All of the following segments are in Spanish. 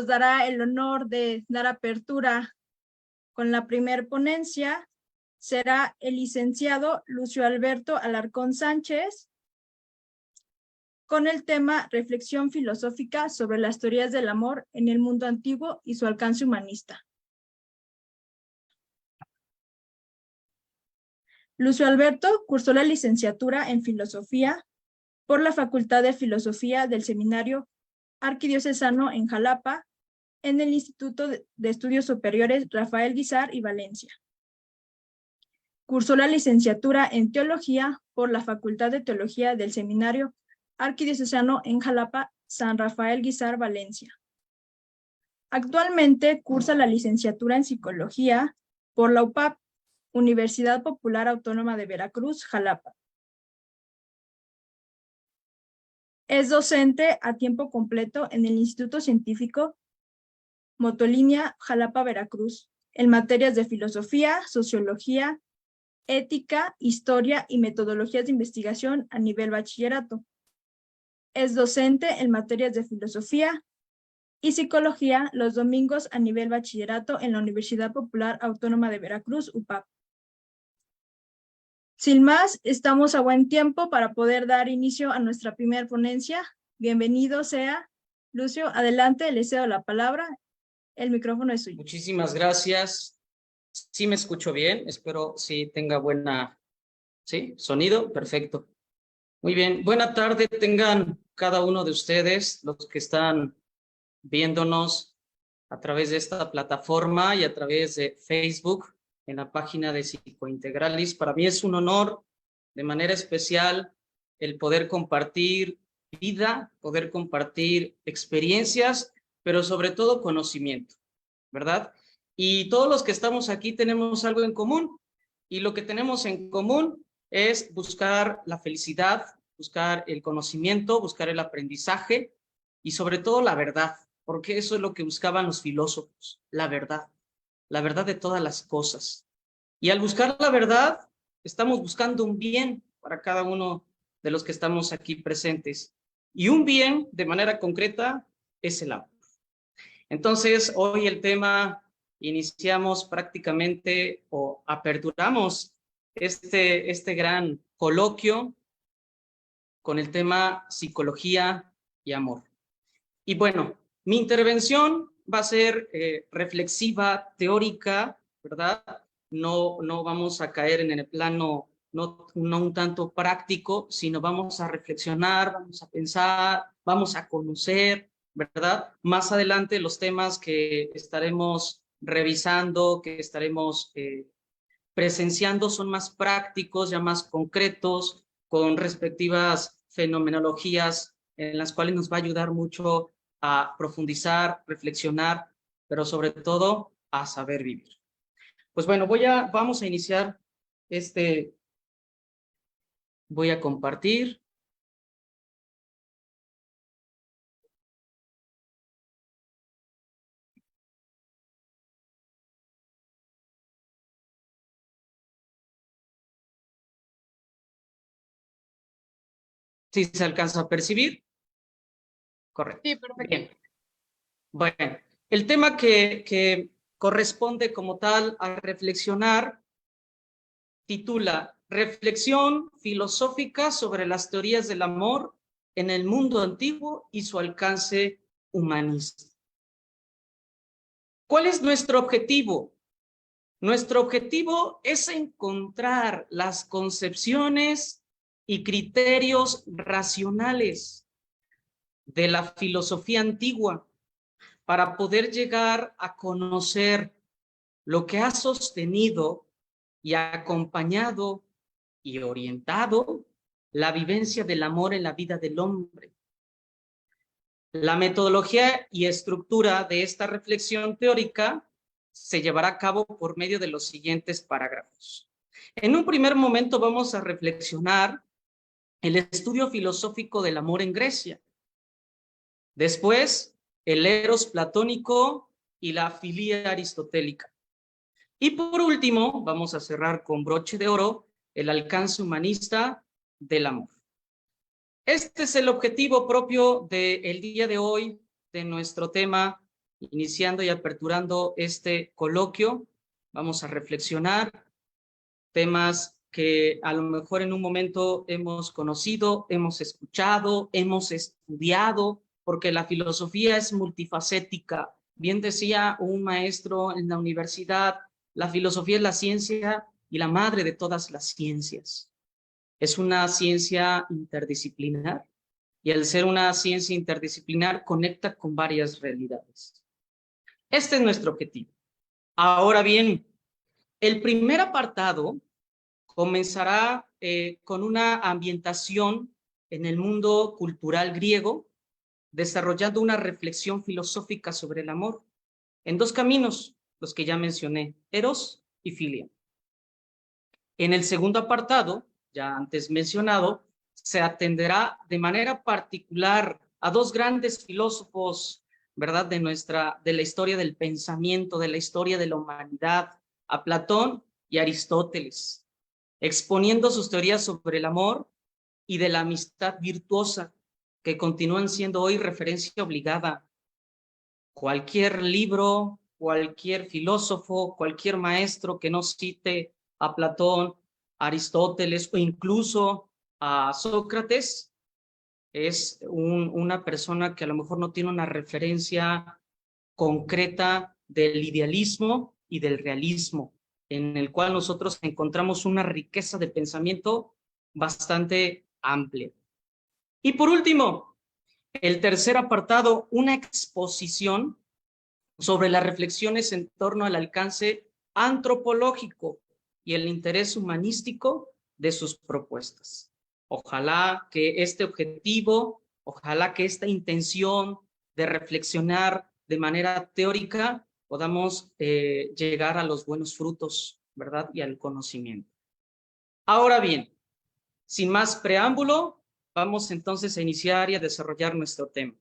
nos dará el honor de dar apertura con la primer ponencia será el licenciado Lucio Alberto Alarcón Sánchez, con el tema Reflexión filosófica sobre las teorías del amor en el mundo antiguo y su alcance humanista. Lucio Alberto cursó la licenciatura en Filosofía por la Facultad de Filosofía del Seminario Arquidiocesano en Jalapa, en el Instituto de Estudios Superiores Rafael Guízar y Valencia. Cursó la licenciatura en Teología por la Facultad de Teología del Seminario Arquidiocesano en Jalapa, San Rafael Guízar, Valencia. Actualmente cursa la licenciatura en Psicología por la UPAP, Universidad Popular Autónoma de Veracruz, Jalapa. Es docente a tiempo completo en el Instituto Científico Motolínea Jalapa, Veracruz, en materias de filosofía, sociología, ética, historia y metodologías de investigación a nivel bachillerato. Es docente en materias de filosofía y psicología los domingos a nivel bachillerato en la Universidad Popular Autónoma de Veracruz, UPAP. Sin más, estamos a buen tiempo para poder dar inicio a nuestra primera ponencia. Bienvenido sea. Lucio, adelante, le cedo la palabra. El micrófono es suyo. Muchísimas gracias. Sí me escucho bien, espero sí tenga buena, ¿sí? Sonido, perfecto. Muy bien, buena tarde tengan cada uno de ustedes, los que están viéndonos a través de esta plataforma y a través de Facebook, en la página de Psicointegralis. Para mí es un honor, de manera especial, el poder compartir vida, poder compartir experiencias, pero sobre todo conocimiento, ¿verdad? Y todos los que estamos aquí tenemos algo en común, y lo que tenemos en común es buscar la felicidad, buscar el conocimiento, buscar el aprendizaje y sobre todo la verdad, porque eso es lo que buscaban los filósofos, la verdad de todas las cosas. Y al buscar la verdad, estamos buscando un bien para cada uno de los que estamos aquí presentes. Y un bien, de manera concreta, es el amor. Entonces, hoy el tema, iniciamos prácticamente o aperturamos este gran coloquio con el tema psicología y amor. Y bueno, mi intervención va a ser reflexiva, teórica, ¿verdad? No vamos a caer en el plano no un tanto práctico, sino vamos a reflexionar, vamos a pensar, vamos a conocer, ¿verdad? Más adelante los temas que estaremos revisando, que estaremos presenciando son más prácticos, ya más concretos, con respectivas fenomenologías en las cuales nos va a ayudar mucho a profundizar, reflexionar, pero sobre todo a saber vivir. Pues bueno, vamos a iniciar voy a compartir. ¿Sí se alcanza a percibir? Correcto. Sí, perfecto. Bien. Bueno, el tema que corresponde como tal a reflexionar titula Reflexión filosófica sobre las teorías del amor en el mundo antiguo y su alcance humanista. ¿Cuál es nuestro objetivo? Nuestro objetivo es encontrar las concepciones y criterios racionales de la filosofía antigua para poder llegar a conocer lo que ha sostenido y ha acompañado y orientado la vivencia del amor en la vida del hombre. La metodología y estructura de esta reflexión teórica se llevará a cabo por medio de los siguientes parágrafos. En un primer momento vamos a reflexionar el estudio filosófico del amor en Grecia. Después, el eros platónico y la filia aristotélica. Y por último, vamos a cerrar con broche de oro el alcance humanista del amor. Este es el objetivo propio del día de hoy, de nuestro tema iniciando y aperturando este coloquio, vamos a reflexionar temas que a lo mejor en un momento hemos conocido, hemos escuchado, hemos estudiado, porque la filosofía es multifacética. Bien decía un maestro en la universidad, la filosofía es la ciencia y la madre de todas las ciencias. Es una ciencia interdisciplinar y al ser una ciencia interdisciplinar conecta con varias realidades. Este es nuestro objetivo. Ahora bien, el primer apartado comenzará con una ambientación en el mundo cultural griego, desarrollando una reflexión filosófica sobre el amor en dos caminos, los que ya mencioné, eros y filia. En el segundo apartado, ya antes mencionado, se atenderá de manera particular a dos grandes filósofos, ¿verdad?, de la historia del pensamiento, de la historia de la humanidad, a Platón y Aristóteles, exponiendo sus teorías sobre el amor y de la amistad virtuosa, que continúan siendo hoy referencia obligada. Cualquier libro, cualquier filósofo, cualquier maestro que no cite a Platón, a Aristóteles o incluso a Sócrates, es una persona que a lo mejor no tiene una referencia concreta del idealismo y del realismo, en el cual nosotros encontramos una riqueza de pensamiento bastante amplia. Y por último, el tercer apartado, una exposición sobre las reflexiones en torno al alcance antropológico y el interés humanístico de sus propuestas. Ojalá que este objetivo, ojalá que esta intención de reflexionar de manera teórica podamos llegar a los buenos frutos, ¿verdad? Y al conocimiento. Ahora bien, sin más preámbulo, vamos entonces a iniciar y a desarrollar nuestro tema.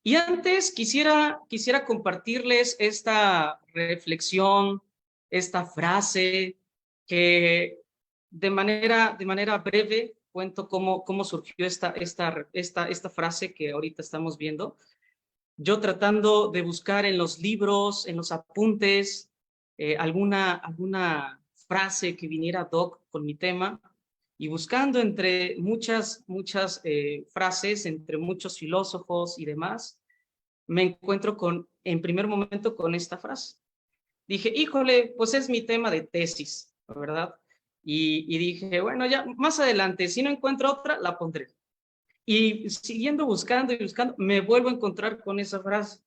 Y antes quisiera compartirles esta reflexión, esta frase que de manera breve cuento cómo surgió esta frase que ahorita estamos viendo. Yo tratando de buscar en los libros, en los apuntes, alguna frase que viniera ad hoc con mi tema, y buscando entre muchas frases, entre muchos filósofos y demás, me encuentro en primer momento con esta frase. Dije, híjole, pues es mi tema de tesis, ¿verdad? Y dije, bueno, ya más adelante, si no encuentro otra, la pondré. Y siguiendo buscando y buscando, me vuelvo a encontrar con esa frase.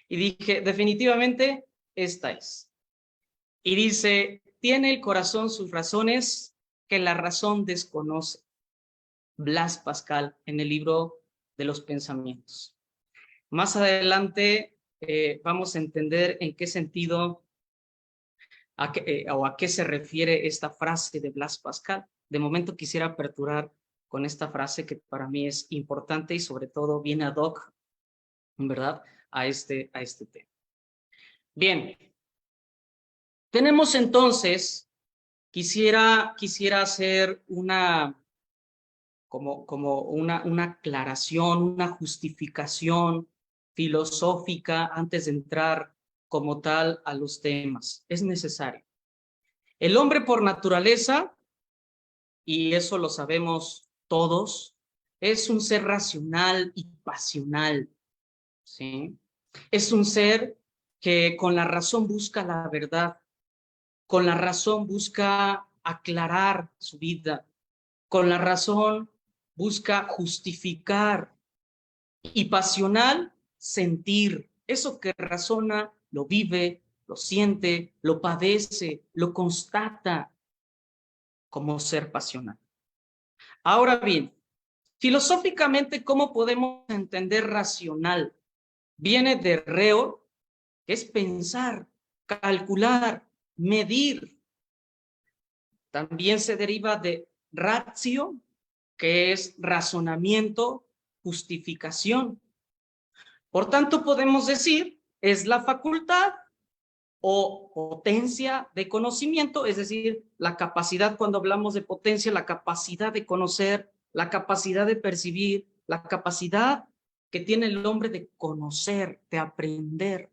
Y dije, definitivamente, esta es. Y dice, tiene el corazón sus razones que la razón desconoce. Blas Pascal, en el libro de los pensamientos. Más adelante vamos a entender en qué sentido o a qué se refiere esta frase de Blas Pascal. De momento quisiera aperturar con esta frase que para mí es importante y sobre todo viene ad hoc, ¿verdad?, a este tema. Bien, tenemos entonces, quisiera hacer una aclaración, una justificación filosófica antes de entrar como tal a los temas. Es necesario. El hombre por naturaleza, y eso lo sabemos todos, es un ser racional y pasional, ¿sí? Es un ser que con la razón busca la verdad, con la razón busca aclarar su vida, con la razón busca justificar, y pasional, sentir. Eso que razona, lo vive, lo siente, lo padece, lo constata como ser pasional. Ahora bien, filosóficamente, ¿cómo podemos entender racional? Viene de reo, que es pensar, calcular, medir. También se deriva de ratio, que es razonamiento, justificación. Por tanto, podemos decir, es la facultad o potencia de conocimiento, es decir, la capacidad, cuando hablamos de potencia, la capacidad de conocer, la capacidad de percibir, la capacidad que tiene el hombre de conocer, de aprender,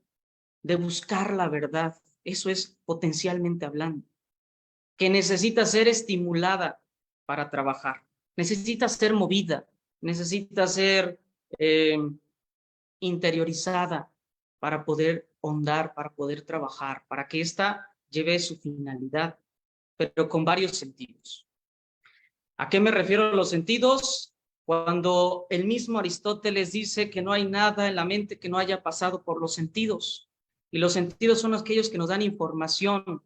de buscar la verdad. Eso es potencialmente hablando. Que necesita ser estimulada para trabajar, necesita ser movida, necesita ser interiorizada para poder hondar, para poder trabajar, para que ésta lleve su finalidad, pero con varios sentidos. ¿A qué me refiero a los sentidos? Cuando el mismo Aristóteles dice que no hay nada en la mente que no haya pasado por los sentidos, y los sentidos son aquellos que nos dan información,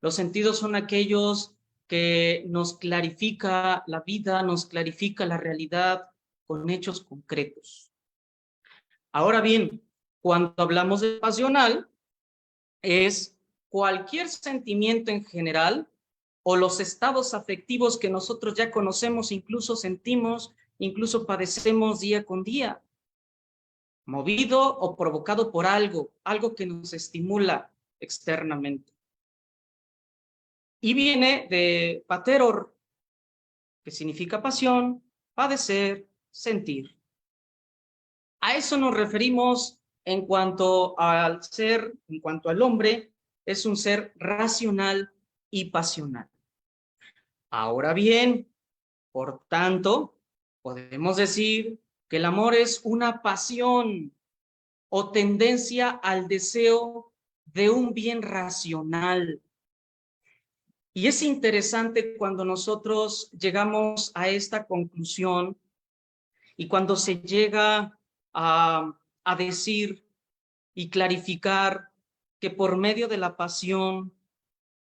los sentidos son aquellos que nos clarifica la vida, nos clarifica la realidad con hechos concretos. Ahora bien, cuando hablamos de pasional, es cualquier sentimiento en general o los estados afectivos que nosotros ya conocemos, incluso sentimos, incluso padecemos día con día, movido o provocado por algo que nos estimula externamente. Y viene de pateror, que significa pasión, padecer, sentir. A eso nos referimos en cuanto al ser, en cuanto al hombre, es un ser racional y pasional. Ahora bien, por tanto, podemos decir que el amor es una pasión o tendencia al deseo de un bien racional. Y es interesante cuando nosotros llegamos a esta conclusión y cuando se llega a decir y clarificar que por medio de la pasión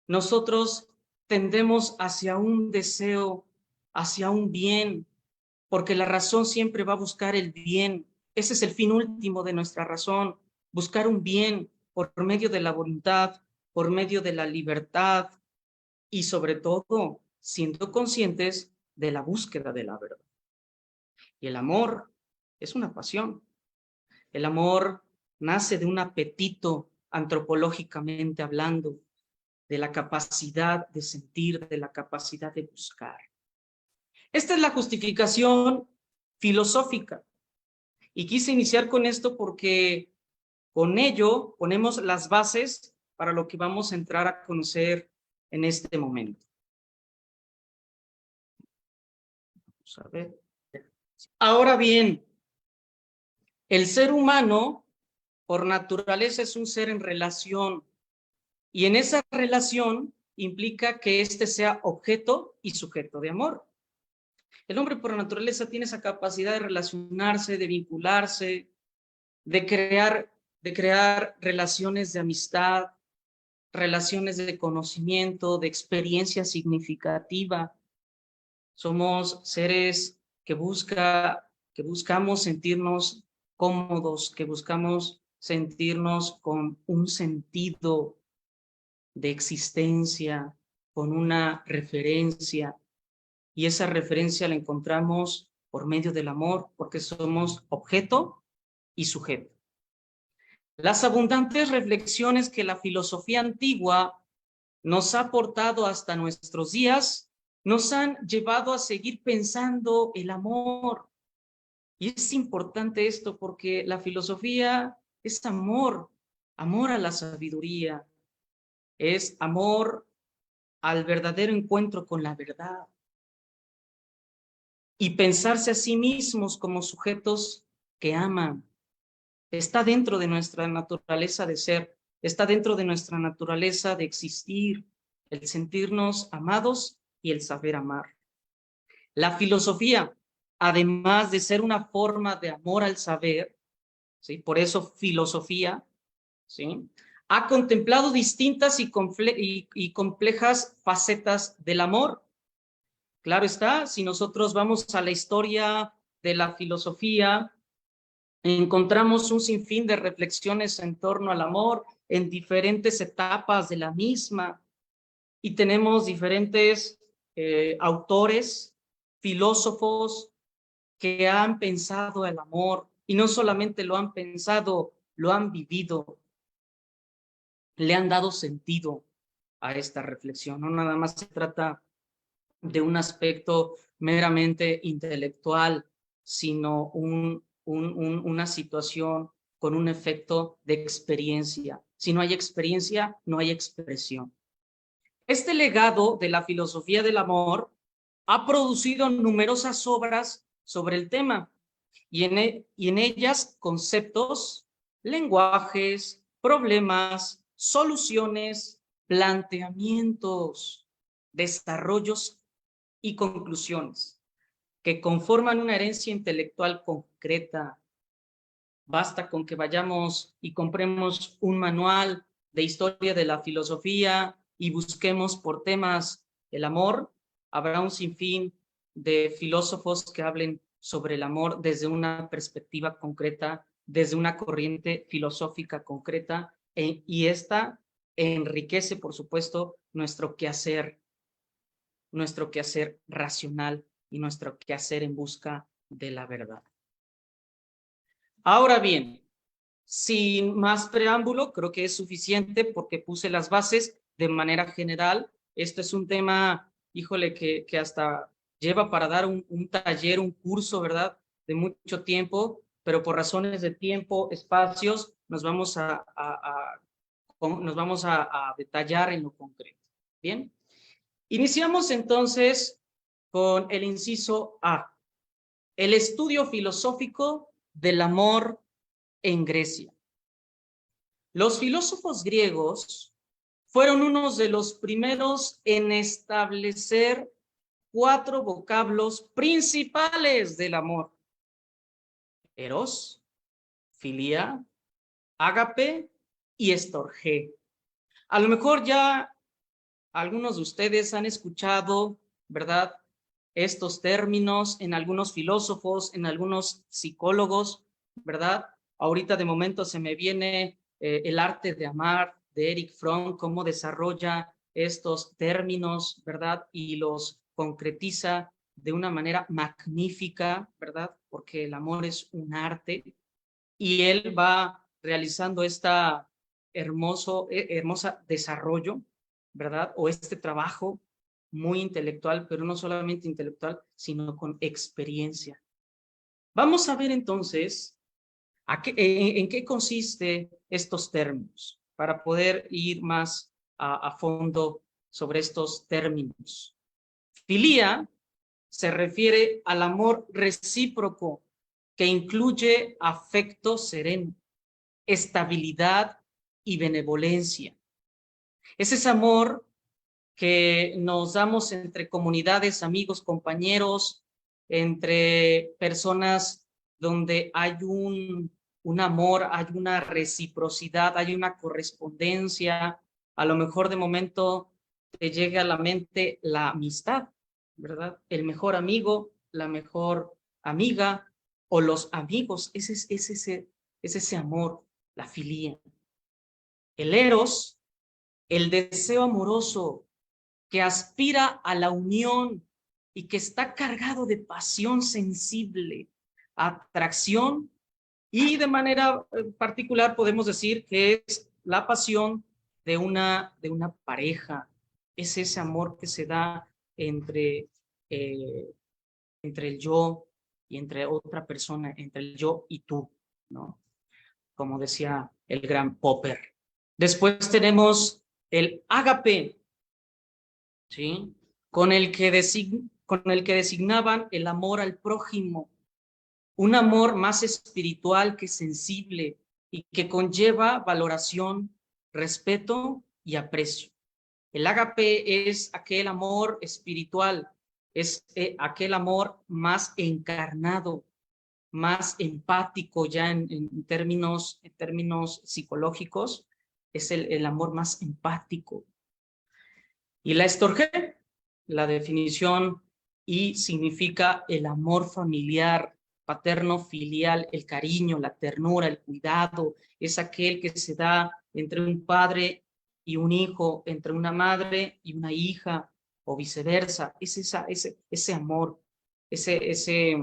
nosotros tendemos hacia un deseo, hacia un bien, porque la razón siempre va a buscar el bien. Ese es el fin último de nuestra razón, buscar un bien por medio de la voluntad, por medio de la libertad y sobre todo siendo conscientes de la búsqueda de la verdad. Y el amor es una pasión. El amor nace de un apetito antropológicamente hablando, de la capacidad de sentir, de la capacidad de buscar. Esta es la justificación filosófica. Y quise iniciar con esto porque con ello ponemos las bases para lo que vamos a entrar a conocer en este momento. Vamos a ver. Ahora bien, el ser humano por naturaleza es un ser en relación y en esa relación implica que éste sea objeto y sujeto de amor. El hombre por naturaleza tiene esa capacidad de relacionarse, de vincularse, de crear relaciones de amistad, relaciones de conocimiento, de experiencia significativa. Somos seres que buscamos sentirnos cómodos, que buscamos sentirnos con un sentido de existencia, con una referencia, y esa referencia la encontramos por medio del amor, porque somos objeto y sujeto. Las abundantes reflexiones que la filosofía antigua nos ha aportado hasta nuestros días nos han llevado a seguir pensando el amor. Y es importante esto porque la filosofía es amor, amor a la sabiduría, es amor al verdadero encuentro con la verdad. Y pensarse a sí mismos como sujetos que aman. Está dentro de nuestra naturaleza de ser, está dentro de nuestra naturaleza de existir, el sentirnos amados y el saber amar. La filosofía, además de ser una forma de amor al saber, ¿sí? Por eso filosofía, ¿sí? Ha contemplado distintas y complejas facetas del amor. Claro está, si nosotros vamos a la historia de la filosofía, encontramos un sinfín de reflexiones en torno al amor en diferentes etapas de la misma y tenemos diferentes autores, filósofos que han pensado el amor y no solamente lo han pensado, lo han vivido, le han dado sentido a esta reflexión. No nada más se trata de un aspecto meramente intelectual, sino una situación con un efecto de experiencia. Si no hay experiencia, no hay expresión. Este legado de la filosofía del amor ha producido numerosas obras sobre el tema y en ellas conceptos, lenguajes, problemas, soluciones, planteamientos, desarrollos y conclusiones que conforman una herencia intelectual concreta. Basta con que vayamos y compremos un manual de historia de la filosofía y busquemos por temas el amor. Habrá un sinfín de filósofos que hablen sobre el amor desde una perspectiva concreta, desde una corriente filosófica concreta, y esta enriquece, por supuesto, nuestro quehacer racional y nuestro quehacer en busca de la verdad. Ahora bien, sin más preámbulo, creo que es suficiente porque puse las bases de manera general. Este es un tema, híjole, que hasta lleva para dar un taller, un curso, ¿verdad? De mucho tiempo, pero por razones de tiempo, espacios, nos vamos a detallar en lo concreto. Bien, iniciamos entonces con el inciso A, el estudio filosófico del amor en Grecia. Los filósofos griegos fueron unos de los primeros en establecer 4 vocablos principales del amor: eros, filia, ágape y estorgé. A lo mejor ya algunos de ustedes han escuchado, ¿verdad?, estos términos en algunos filósofos, en algunos psicólogos, ¿verdad? Ahorita de momento se me viene El arte de amar de Erich Fromm, cómo desarrolla estos términos, ¿verdad? Y los concretiza de una manera magnífica, ¿verdad? Porque el amor es un arte y él va realizando esta hermosa desarrollo, ¿verdad? O este trabajo muy intelectual, pero no solamente intelectual, sino con experiencia. Vamos a ver entonces en qué consiste estos términos, para poder ir más a fondo sobre estos términos. Filia se refiere al amor recíproco que incluye afecto sereno, estabilidad y benevolencia. Es ese amor que nos damos entre comunidades, amigos, compañeros, entre personas donde hay un amor, hay una reciprocidad, hay una correspondencia. A lo mejor de momento te llega a la mente la amistad, ¿verdad? El mejor amigo, la mejor amiga o los amigos, es ese amor, la filia. El eros, el deseo amoroso que aspira a la unión y que está cargado de pasión sensible, atracción, y de manera particular podemos decir que es la pasión de una pareja. Es ese amor que se da entre el yo y entre otra persona, entre el yo y tú, ¿no? Como decía el gran Popper. Después tenemos el ágape, ¿sí? Con el que designaban el amor al prójimo, un amor más espiritual que sensible y que conlleva valoración, respeto y aprecio. El ágape es aquel amor espiritual, es aquel amor más encarnado, más empático ya en términos psicológicos, es el amor más empático. Y la estorgé, la definición, y significa el amor familiar, paterno filial, el cariño, la ternura, el cuidado, es aquel que se da entre un padre y un hijo, entre una madre y una hija, o viceversa. Es ese amor, ese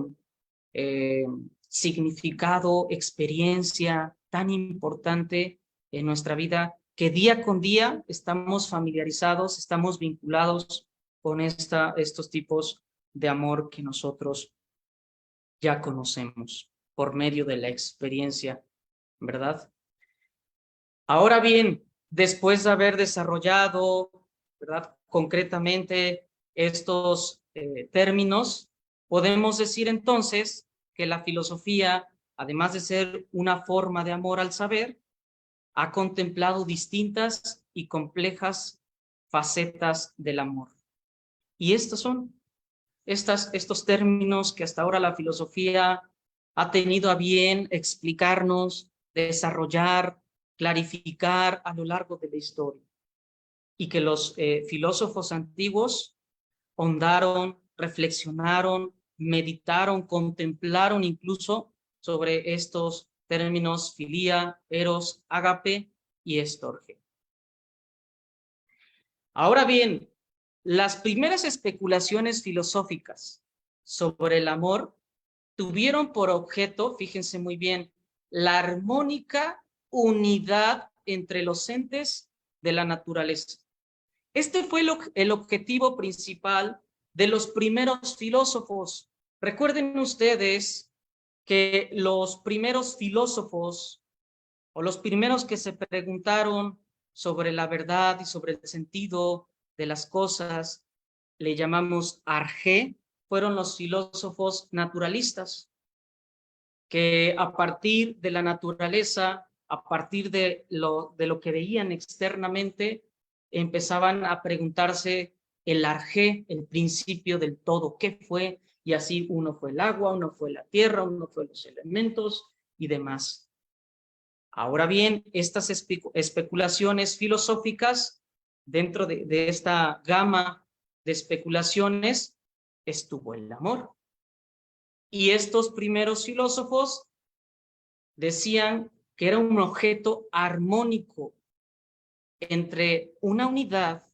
significado, experiencia tan importante en nuestra vida, que día con día estamos familiarizados, estamos vinculados con estos tipos de amor que nosotros ya conocemos. por medio de la experiencia, ¿verdad? Ahora bien, después de haber desarrollado, ¿verdad?, concretamente estos términos, podemos decir entonces que la filosofía, además de ser una forma de amor al saber, ha contemplado distintas y complejas facetas del amor. Y estos son estos términos que hasta ahora la filosofía ha tenido a bien explicarnos, desarrollar, clarificar a lo largo de la historia, y que los filósofos antiguos hondaron, reflexionaron, meditaron, contemplaron incluso sobre estos términos filía, eros, ágape y estorge. Ahora bien, las primeras especulaciones filosóficas sobre el amor tuvieron por objeto, fíjense muy bien, la armónica unidad entre los entes de la naturaleza. Este fue el objetivo principal de los primeros filósofos. Recuerden ustedes que los primeros filósofos, o los primeros que se preguntaron sobre la verdad y sobre el sentido de las cosas, le llamamos arjé, fueron los filósofos naturalistas, que a partir de la naturaleza, a partir de lo que veían externamente, empezaban a preguntarse el arjé, el principio del todo, ¿qué fue? Y así uno fue el agua, uno fue la tierra, uno fue los elementos y demás. Ahora bien, estas especulaciones filosóficas, dentro de esta gama de especulaciones, estuvo el amor. Y estos primeros filósofos decían que era un objeto armónico entre una unidad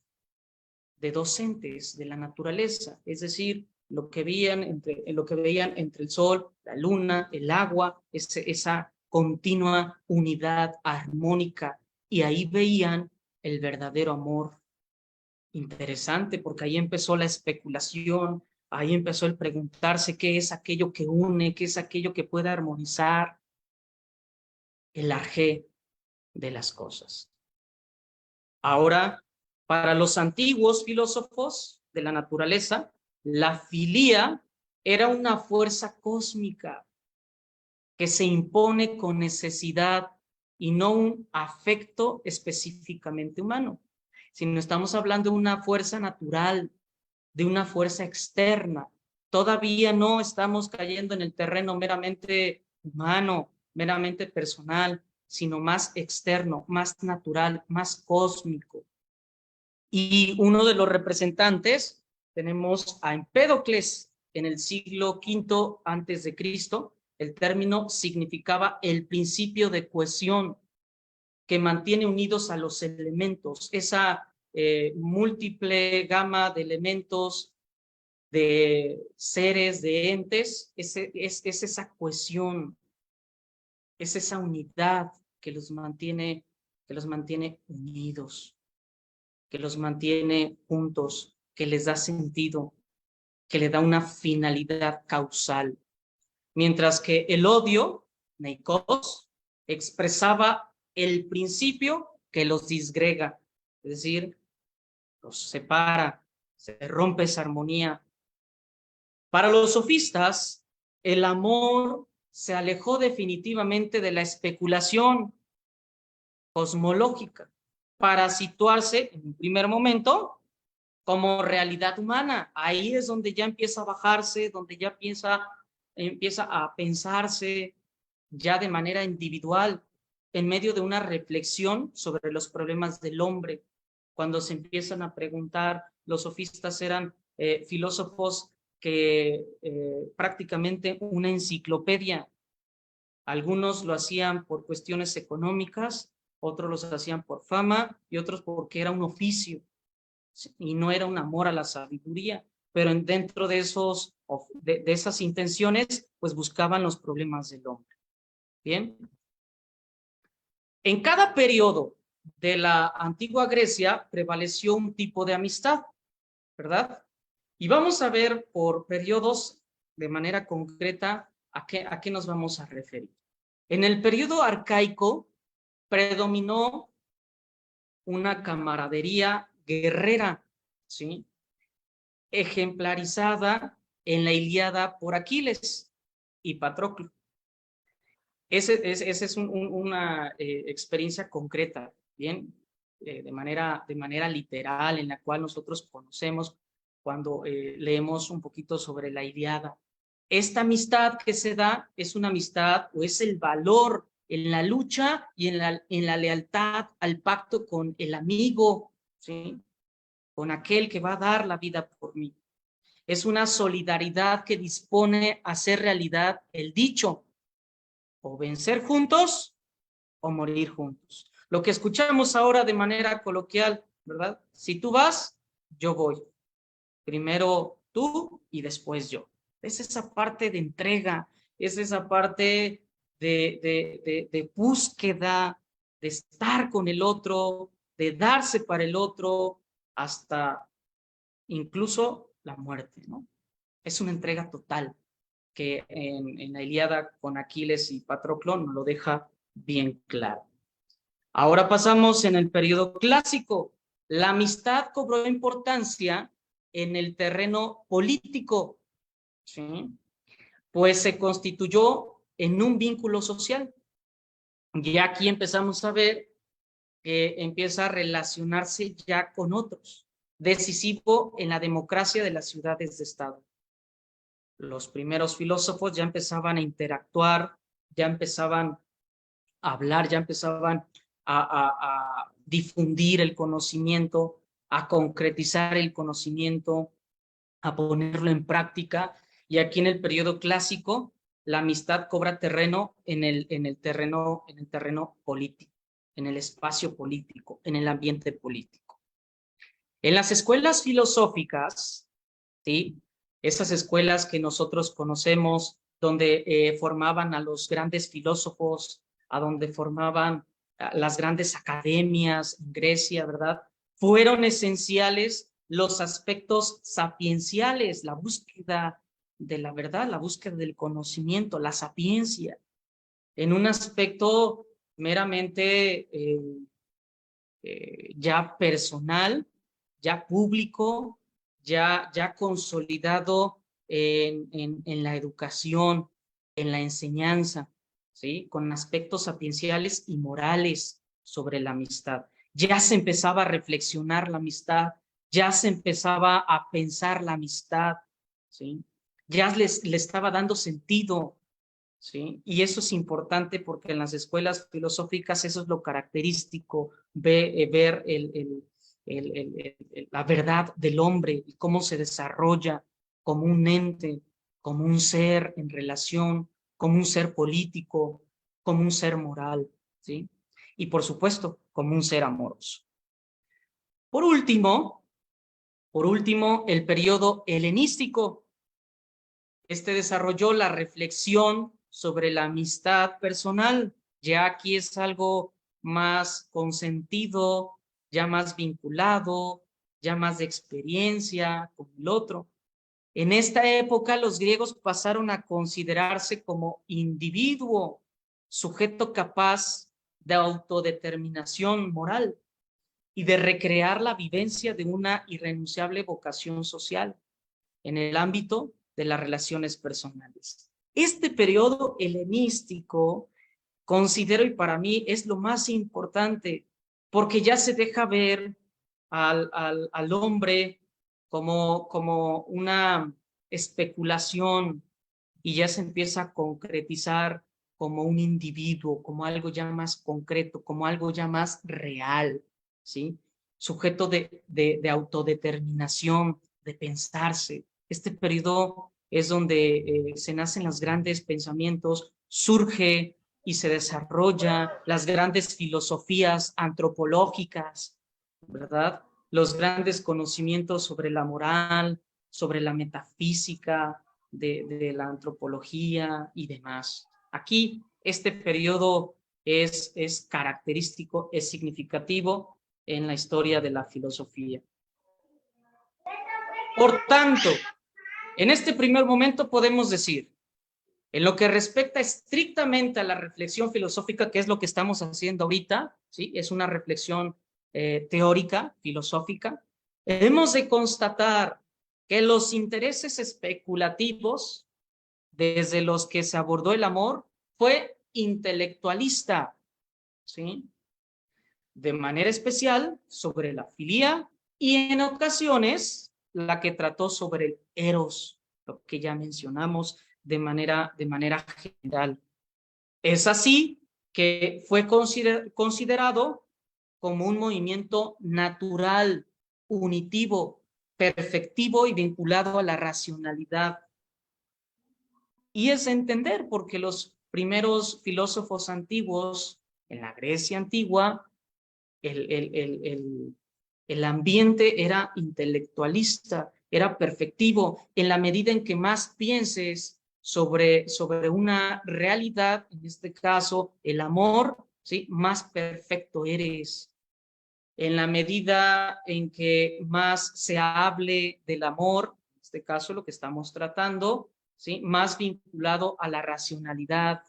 de dos entes de la naturaleza, es decir, lo que veían entre el sol, la luna, el agua, esa continua unidad armónica, y ahí veían el verdadero amor. Interesante, porque ahí empezó la especulación, ahí empezó el preguntarse qué es aquello que une, qué es aquello que puede armonizar el arjé de las cosas. Ahora, para los antiguos filósofos de la naturaleza, la filía era una fuerza cósmica que se impone con necesidad y no un afecto específicamente humano, sino estamos hablando de una fuerza natural, de una fuerza externa. Todavía no estamos cayendo en el terreno meramente humano, meramente personal, sino más externo, más natural, más cósmico. Y uno de los representantes, tenemos a Empédocles en el siglo V antes de Cristo. El término significaba el principio de cohesión que mantiene unidos a los elementos, esa múltiple gama de elementos, de seres, de entes, es esa cohesión, es esa unidad que los mantiene unidos, que los mantiene juntos, que les da sentido, que le da una finalidad causal. Mientras que el odio, neikos, expresaba el principio que los disgrega, es decir, los separa, se rompe esa armonía. Para los sofistas, el amor se alejó definitivamente de la especulación cosmológica para situarse en un primer momento como realidad humana. Ahí es donde ya empieza a bajarse, donde ya empieza a pensarse ya de manera individual, en medio de una reflexión sobre los problemas del hombre. Cuando se empiezan a preguntar, los sofistas eran filósofos que prácticamente una enciclopedia. Algunos lo hacían por cuestiones económicas, otros los hacían por fama y otros porque era un oficio y no era un amor a la sabiduría, pero dentro de esas intenciones, pues buscaban los problemas del hombre. Bien. En cada periodo de la antigua Grecia prevaleció un tipo de amistad, ¿verdad? Y vamos a ver por periodos de manera concreta ¿A qué nos vamos a referir? En el periodo arcaico predominó una camaradería guerrera, ¿sí? Ejemplarizada en la Ilíada por Aquiles y Patroclo. Esa es una experiencia concreta, ¿bien? De manera literal, en la cual nosotros conocemos cuando leemos un poquito sobre la Ilíada. Esta amistad que se da es una amistad o es el valor en la lucha y en la lealtad al pacto con el amigo, ¿sí? Con aquel que va a dar la vida por mí. Es una solidaridad que dispone a hacer realidad el dicho, o vencer juntos o morir juntos. Lo que escuchamos ahora de manera coloquial, ¿verdad? Si tú vas, yo voy. Primero tú y después yo. Es esa parte de entrega, es esa parte de búsqueda, de estar con el otro, de darse para el otro, hasta incluso la muerte, ¿no? Es una entrega total que en la Ilíada con Aquiles y Patroclo nos lo deja bien claro. Ahora pasamos en el periodo clásico. La amistad cobró importancia en el terreno político, ¿sí? Pues se constituyó en un vínculo social. Y aquí empezamos a ver que empieza a relacionarse ya con otros, decisivo en la democracia de las ciudades de Estado. Los primeros filósofos ya empezaban a interactuar, ya empezaban a hablar, ya empezaban a difundir el conocimiento, a concretizar el conocimiento, a ponerlo en práctica. Y aquí en el periodo clásico, la amistad cobra terreno en el terreno político, en el espacio político, en el ambiente político. En las escuelas filosóficas, ¿sí? Esas escuelas que nosotros conocemos, donde formaban a los grandes filósofos, a donde formaban a las grandes academias en Grecia, ¿verdad? Fueron esenciales los aspectos sapienciales, la búsqueda de la verdad, la búsqueda del conocimiento, la sapiencia, en un aspecto meramente ya personal, ya público, ya consolidado en la educación, en la enseñanza, ¿sí? Con aspectos sapienciales y morales sobre la amistad. Ya se empezaba a reflexionar la amistad, ya se empezaba a pensar la amistad, ¿sí? Ya le estaba dando sentido, ¿sí? Y eso es importante porque en las escuelas filosóficas eso es lo característico, ver la verdad del hombre y cómo se desarrolla como un ente, como un ser en relación, como un ser político, como un ser moral, ¿sí? Y por supuesto, como un ser amoroso. Por último, el periodo helenístico. Este desarrolló la reflexión sobre la amistad personal. Ya aquí es algo más consentido, ya más vinculado, ya más de experiencia con el otro. En esta época los griegos pasaron a considerarse como individuo, sujeto capaz de autodeterminación moral y de recrear la vivencia de una irrenunciable vocación social en el ámbito de las relaciones personales. Este periodo helenístico, considero y para mí es lo más importante, porque ya se deja ver al hombre como una especulación y ya se empieza a concretizar como un individuo, como algo ya más concreto, como algo ya más real, ¿sí? Sujeto de autodeterminación, de pensarse. Este periodo es donde se nacen los grandes pensamientos, surge y se desarrolla las grandes filosofías antropológicas, ¿verdad? Los grandes conocimientos sobre la moral, sobre la metafísica, de la antropología y demás. Aquí este periodo es característico, es significativo en la historia de la filosofía. Por tanto, en este primer momento podemos decir, En lo que respecta estrictamente a la reflexión filosófica, que es lo que estamos haciendo ahorita, ¿sí? Es una reflexión teórica, filosófica, hemos de constatar que los intereses especulativos desde los que se abordó el amor fue intelectualista, ¿sí? De manera especial sobre la filía y en ocasiones la que trató sobre el eros, lo que ya mencionamos de manera general. Es así que fue considerado como un movimiento natural, unitivo, perfectivo y vinculado a la racionalidad. Y es entender porque los primeros filósofos antiguos en la Grecia antigua, el ambiente era intelectualista, era perfectivo, en la medida en que más pienses sobre una realidad, en este caso el amor, ¿sí? Más perfecto eres. En la medida en que más se hable del amor, en este caso lo que estamos tratando, ¿sí? Más vinculado a la racionalidad,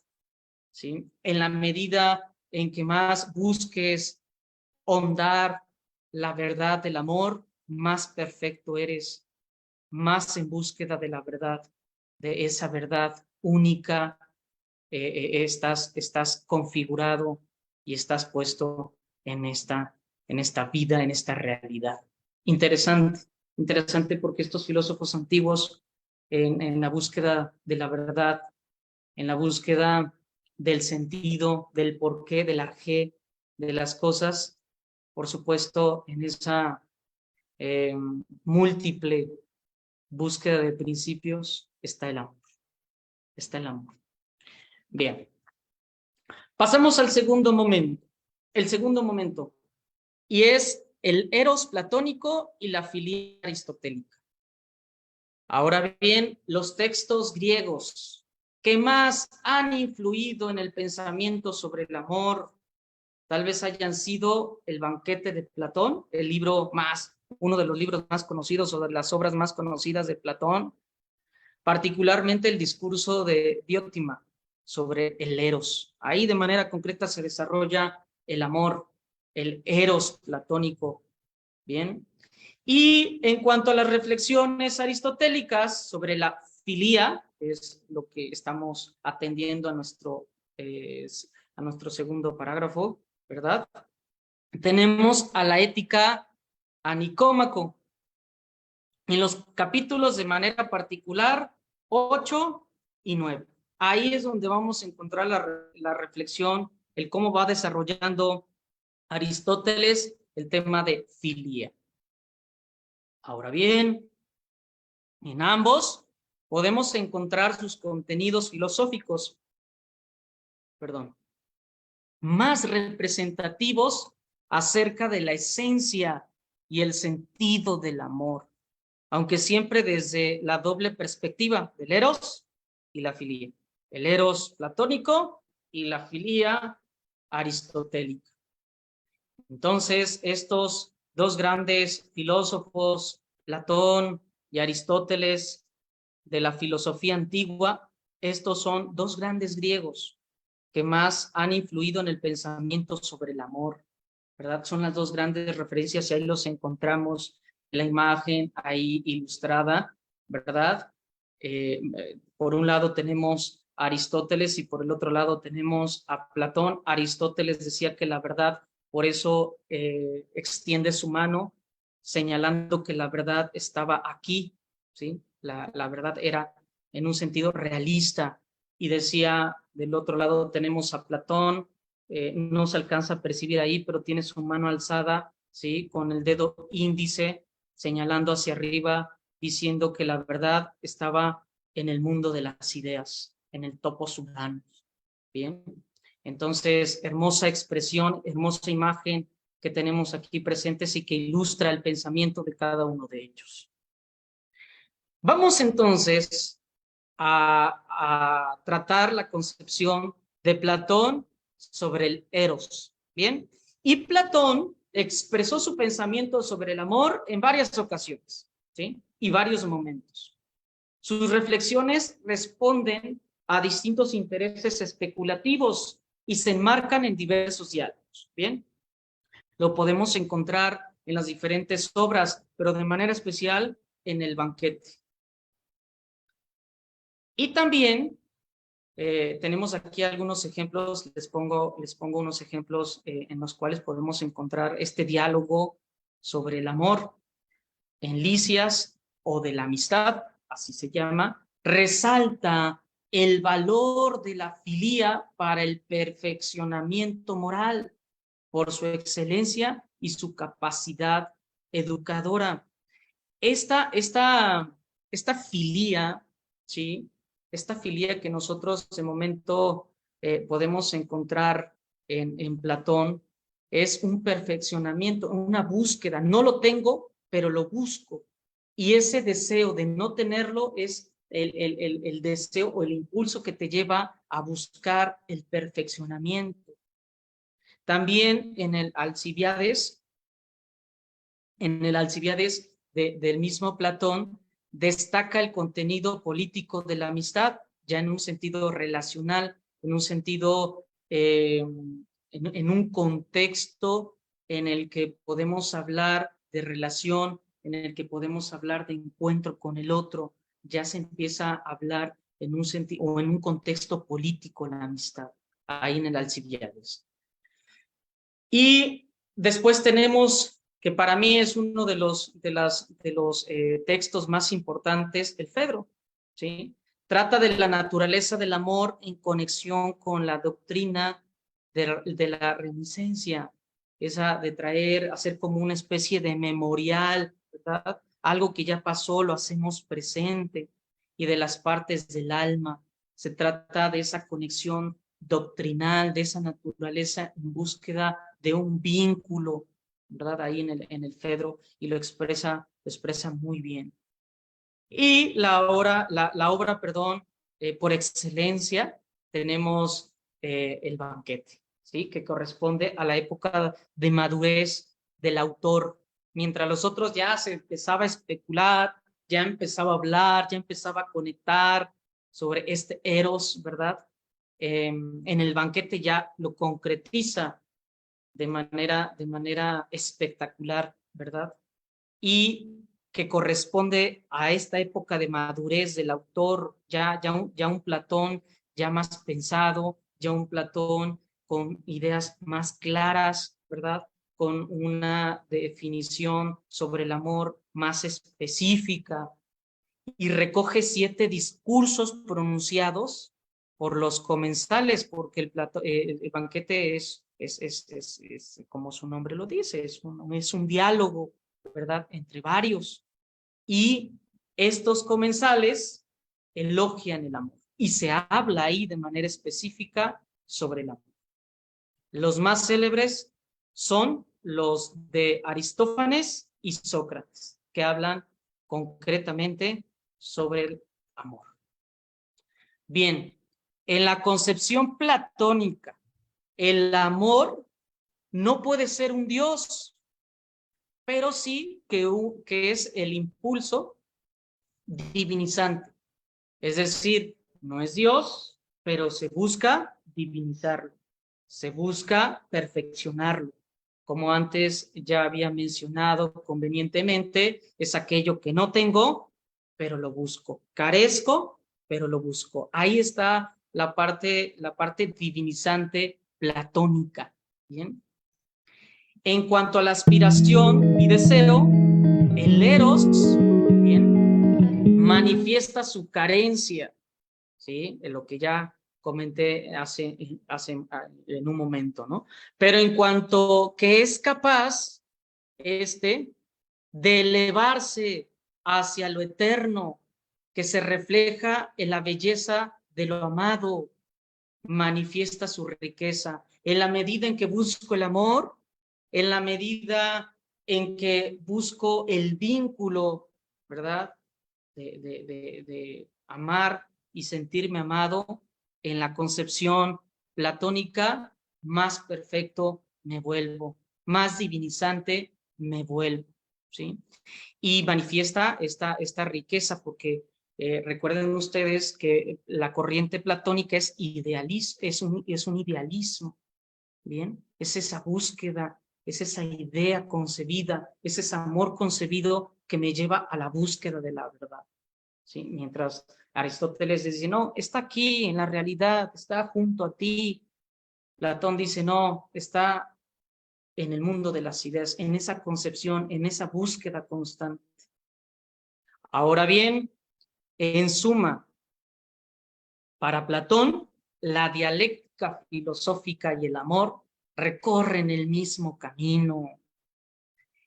¿sí? En la medida en que más busques hondar la verdad del amor, más perfecto eres, más en búsqueda de la verdad, de esa verdad única, estás configurado y estás puesto en esta vida, en esta realidad. Interesante porque estos filósofos antiguos, en la búsqueda de la verdad, en la búsqueda del sentido, del porqué, del arjé de las cosas, por supuesto, en esa múltiple búsqueda de principios está el amor. Está el amor. Bien. Pasamos al segundo momento. El segundo momento. Y es el eros platónico y la filía aristotélica. Ahora bien, los textos griegos que más han influido en el pensamiento sobre el amor, tal vez hayan sido el Banquete de Platón, uno de los libros más conocidos o de las obras más conocidas de Platón, particularmente el discurso de Diótima sobre el eros. Ahí de manera concreta se desarrolla el amor, el eros platónico. Bien. Y en cuanto a las reflexiones aristotélicas sobre la filía, que es lo que estamos atendiendo a nuestro segundo parágrafo, ¿verdad? Tenemos a la ética a Nicómaco. En los capítulos de manera particular 8 y 9. Ahí es donde vamos a encontrar la reflexión, el cómo va desarrollando Aristóteles el tema de filía. Ahora bien, en ambos podemos encontrar sus contenidos filosóficos, más representativos acerca de la esencia y el sentido del amor, aunque siempre desde la doble perspectiva del eros y la filía. El eros platónico y la filía aristotélica. Entonces, estos dos grandes filósofos, Platón y Aristóteles, de la filosofía antigua, estos son dos grandes griegos que más han influido en el pensamiento sobre el amor, ¿verdad? Son las dos grandes referencias y ahí los encontramos en la imagen ahí ilustrada, ¿verdad? Por un lado tenemos a Aristóteles y por el otro lado tenemos a Platón. Aristóteles decía que la verdad, por eso extiende su mano señalando que la verdad estaba aquí, ¿sí? La verdad era en un sentido realista, y decía, del otro lado tenemos a Platón, no se alcanza a percibir ahí, pero tiene su mano alzada, ¿sí? Con el dedo índice señalando hacia arriba, diciendo que la verdad estaba en el mundo de las ideas, en el topos humanos. Bien, entonces, hermosa expresión, hermosa imagen que tenemos aquí presentes y que ilustra el pensamiento de cada uno de ellos. Vamos entonces a tratar la concepción de Platón sobre el eros, ¿bien? Y Platón expresó su pensamiento sobre el amor en varias ocasiones, ¿sí? Y varios momentos. Sus reflexiones responden a distintos intereses especulativos y se enmarcan en diversos diálogos. Bien, lo podemos encontrar en las diferentes obras, pero de manera especial en el banquete. Y también tenemos aquí algunos ejemplos, les pongo unos ejemplos en los cuales podemos encontrar este diálogo sobre el amor. En Licias o de la amistad, así se llama, resalta el valor de la filía para el perfeccionamiento moral por su excelencia y su capacidad educadora. Esta filía, ¿sí? Esta filía que nosotros de momento podemos encontrar en Platón es un perfeccionamiento, una búsqueda. No lo tengo, pero lo busco. Y ese deseo de no tenerlo es el deseo o el impulso que te lleva a buscar el perfeccionamiento. También en el Alcibiades del mismo Platón, destaca el contenido político de la amistad, ya en un sentido relacional, en un sentido, en un contexto en el que podemos hablar de relación, en el que podemos hablar de encuentro con el otro, ya se empieza a hablar en un sentido o en un contexto político la amistad, ahí en el Alcibiades. Y después tenemos, que para mí es uno de los textos más importantes, el Fedro, ¿sí? Trata de la naturaleza del amor en conexión con la doctrina de la reminiscencia, esa de hacer como una especie de memorial, ¿verdad? Algo que ya pasó, lo hacemos presente, y de las partes del alma. Se trata de esa conexión doctrinal, de esa naturaleza en búsqueda de un vínculo, ¿verdad? Ahí en el Fedro, y lo expresa muy bien. Y la obra, por excelencia, tenemos el banquete, ¿sí? Que corresponde a la época de madurez del autor. Mientras los otros ya se empezaba a especular, ya empezaba a hablar, ya empezaba a conectar sobre este eros, ¿verdad? En el banquete ya lo concretiza de manera espectacular, ¿verdad? Y que corresponde a esta época de madurez del autor, ya un Platón ya más pensado, ya un Platón con ideas más claras, ¿verdad? Con una definición sobre el amor más específica, y recoge 7 discursos pronunciados por los comensales, porque el banquete es, como su nombre lo dice, es un diálogo, ¿verdad?, entre varios. Y estos comensales elogian el amor y se habla ahí de manera específica sobre el amor. Los más célebres son los de Aristófanes y Sócrates, que hablan concretamente sobre el amor. Bien, en la concepción platónica, el amor no puede ser un Dios, pero sí que es el impulso divinizante. Es decir, no es Dios, pero se busca divinizarlo, se busca perfeccionarlo. Como antes ya había mencionado convenientemente, es aquello que no tengo, pero lo busco. Carezco, pero lo busco. Ahí está la parte divinizante platónica. ¿Bien? En cuanto a la aspiración y deseo, el eros, ¿bien?, manifiesta su carencia, ¿sí? En lo que ya comenté hace en un momento, ¿no? Pero en cuanto que es capaz de elevarse hacia lo eterno, que se refleja en la belleza de lo amado, manifiesta su riqueza. En la medida en que busco el amor, en la medida en que busco el vínculo, ¿verdad?, de amar y sentirme amado, en la concepción platónica, más perfecto me vuelvo, más divinizante me vuelvo, ¿sí? Y manifiesta esta riqueza porque Recuerden ustedes que la corriente platónica es un idealismo, ¿bien? Es esa búsqueda, es esa idea concebida, es ese amor concebido que me lleva a la búsqueda de la verdad, ¿sí? Mientras Aristóteles dice, no, está aquí en la realidad, está junto a ti. Platón dice, no, está en el mundo de las ideas, en esa concepción, en esa búsqueda constante. Ahora bien, en suma, para Platón, la dialéctica filosófica y el amor recorren el mismo camino.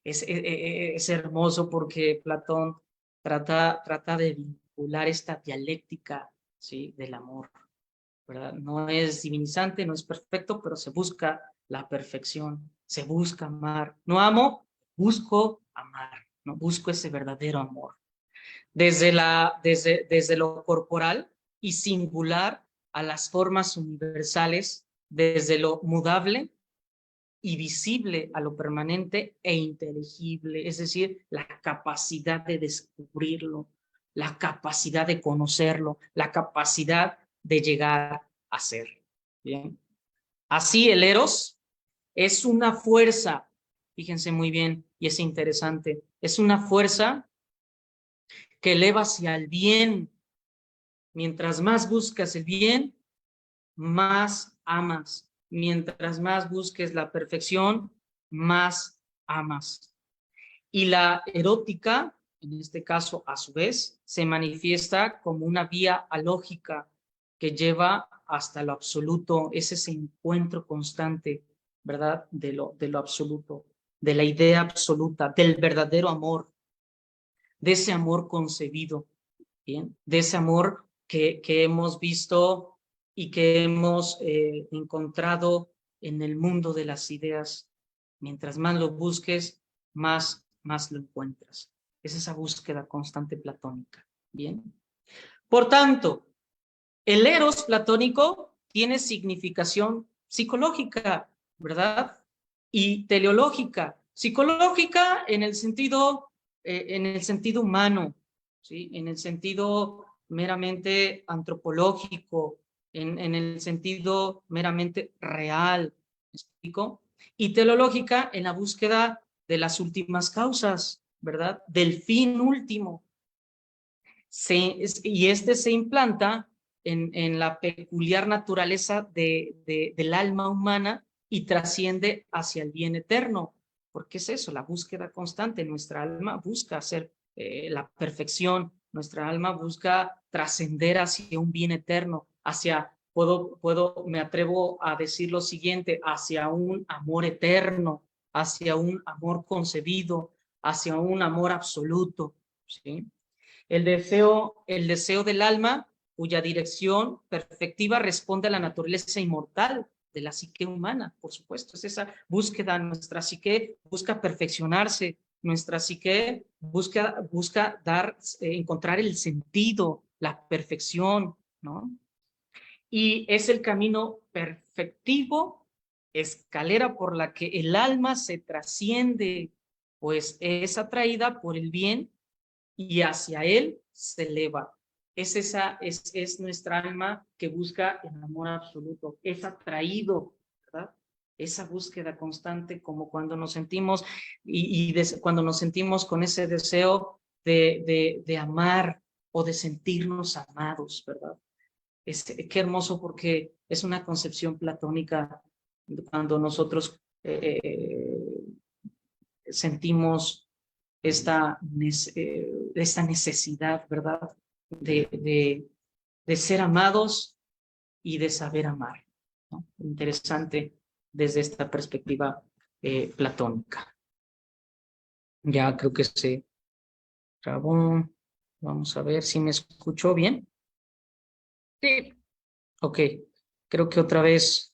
Es hermoso porque Platón trata de vincular esta dialéctica, ¿sí?, del amor, ¿verdad? No es divinizante, no es perfecto, pero se busca la perfección, se busca amar. No amo, busco amar, no busco ese verdadero amor. Desde lo corporal y singular a las formas universales, desde lo mudable y visible a lo permanente e inteligible, es decir, la capacidad de descubrirlo, la capacidad de conocerlo, la capacidad de llegar a ser. Bien. Así el Eros es una fuerza, fíjense muy bien, y es interesante, es una fuerza que eleva hacia el bien. Mientras más buscas el bien, más amas. Mientras más busques la perfección, más amas. Y la erótica, en este caso, a su vez, se manifiesta como una vía alógica que lleva hasta lo absoluto, es ese encuentro constante, ¿verdad?, de lo absoluto, de la idea absoluta, del verdadero amor, de ese amor concebido, ¿bien?, de ese amor que hemos visto y que hemos encontrado en el mundo de las ideas. Mientras más lo busques, más lo encuentras. Es esa búsqueda constante platónica. Bien. Por tanto, el eros platónico tiene significación psicológica, ¿verdad? Y teleológica. Psicológica en el sentido humano, ¿sí? En el sentido meramente antropológico, en el sentido meramente real, ¿me explico? Y teleológica en la búsqueda de las últimas causas, ¿verdad? Del fin último. Y este se implanta en la peculiar naturaleza del alma humana y trasciende hacia el bien eterno. ¿Por qué es eso? La búsqueda constante. Nuestra alma busca hacer la perfección, nuestra alma busca trascender hacia un bien eterno, me atrevo a decir lo siguiente, hacia un amor eterno, hacia un amor concebido, hacia un amor absoluto, ¿sí? El deseo del alma, cuya dirección perfectiva responde a la naturaleza inmortal de la psique humana, por supuesto, es esa búsqueda. Nuestra psique busca perfeccionarse, nuestra psique busca encontrar el sentido, la perfección, ¿no? Y es el camino perfectivo, escalera por la que el alma se trasciende, pues es atraída por el bien y hacia él se eleva. Es nuestra alma que busca el amor absoluto, es atraído, ¿verdad? Esa búsqueda constante, como cuando nos sentimos cuando nos sentimos con ese deseo de amar o de sentirnos amados, ¿verdad? Qué hermoso, porque es una concepción platónica cuando nosotros sentimos esta necesidad, ¿verdad?, de ser amados y de saber amar, ¿no? Interesante desde esta perspectiva platónica. Ya creo que se acabó. Vamos a ver si me escuchó bien. Sí. Ok, creo que otra vez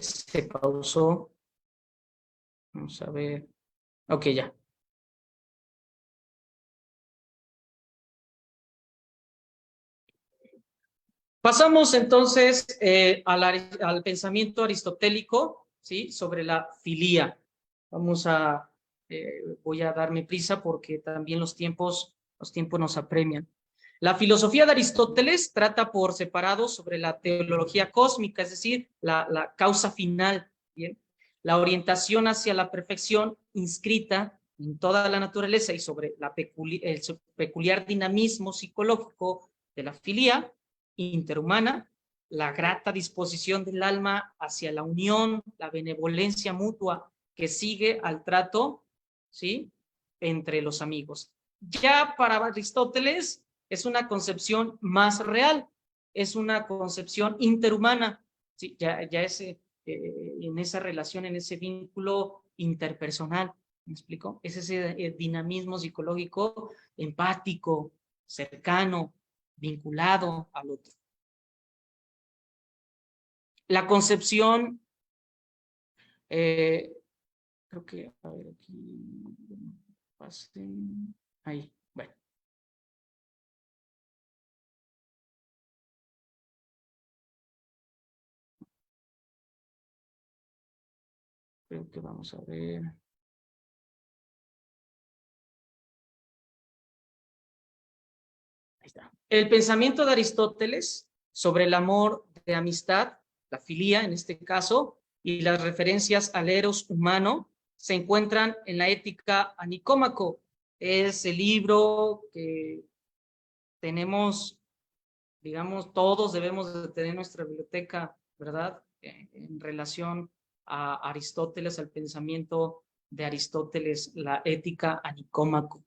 se pausó. Vamos a ver. Ok, ya. Pasamos entonces al pensamiento aristotélico, ¿sí?, sobre la filía. Voy a darme prisa porque también los tiempos nos apremian. La filosofía de Aristóteles trata por separado sobre la teleología cósmica, es decir, la causa final, ¿bien? La orientación hacia la perfección inscrita en toda la naturaleza y sobre el peculiar dinamismo psicológico de la filía interhumana, la grata disposición del alma hacia la unión, la benevolencia mutua que sigue al trato, ¿sí?, entre los amigos. Ya para Aristóteles es una concepción más real, es una concepción interhumana, ¿sí? Ya es en esa relación, en ese vínculo interpersonal, ¿me explico? Es ese dinamismo psicológico empático, cercano, vinculado al otro. La concepción, creo que, a ver, aquí, pase, ahí, bueno. Creo que vamos a ver. Ahí está. El pensamiento de Aristóteles sobre el amor de amistad, la filía en este caso, y las referencias al eros humano se encuentran en la Ética a Nicómaco. Es el libro que tenemos, digamos, todos debemos de tener en nuestra biblioteca, ¿verdad? En relación a Aristóteles, al pensamiento de Aristóteles, la Ética a Nicómaco.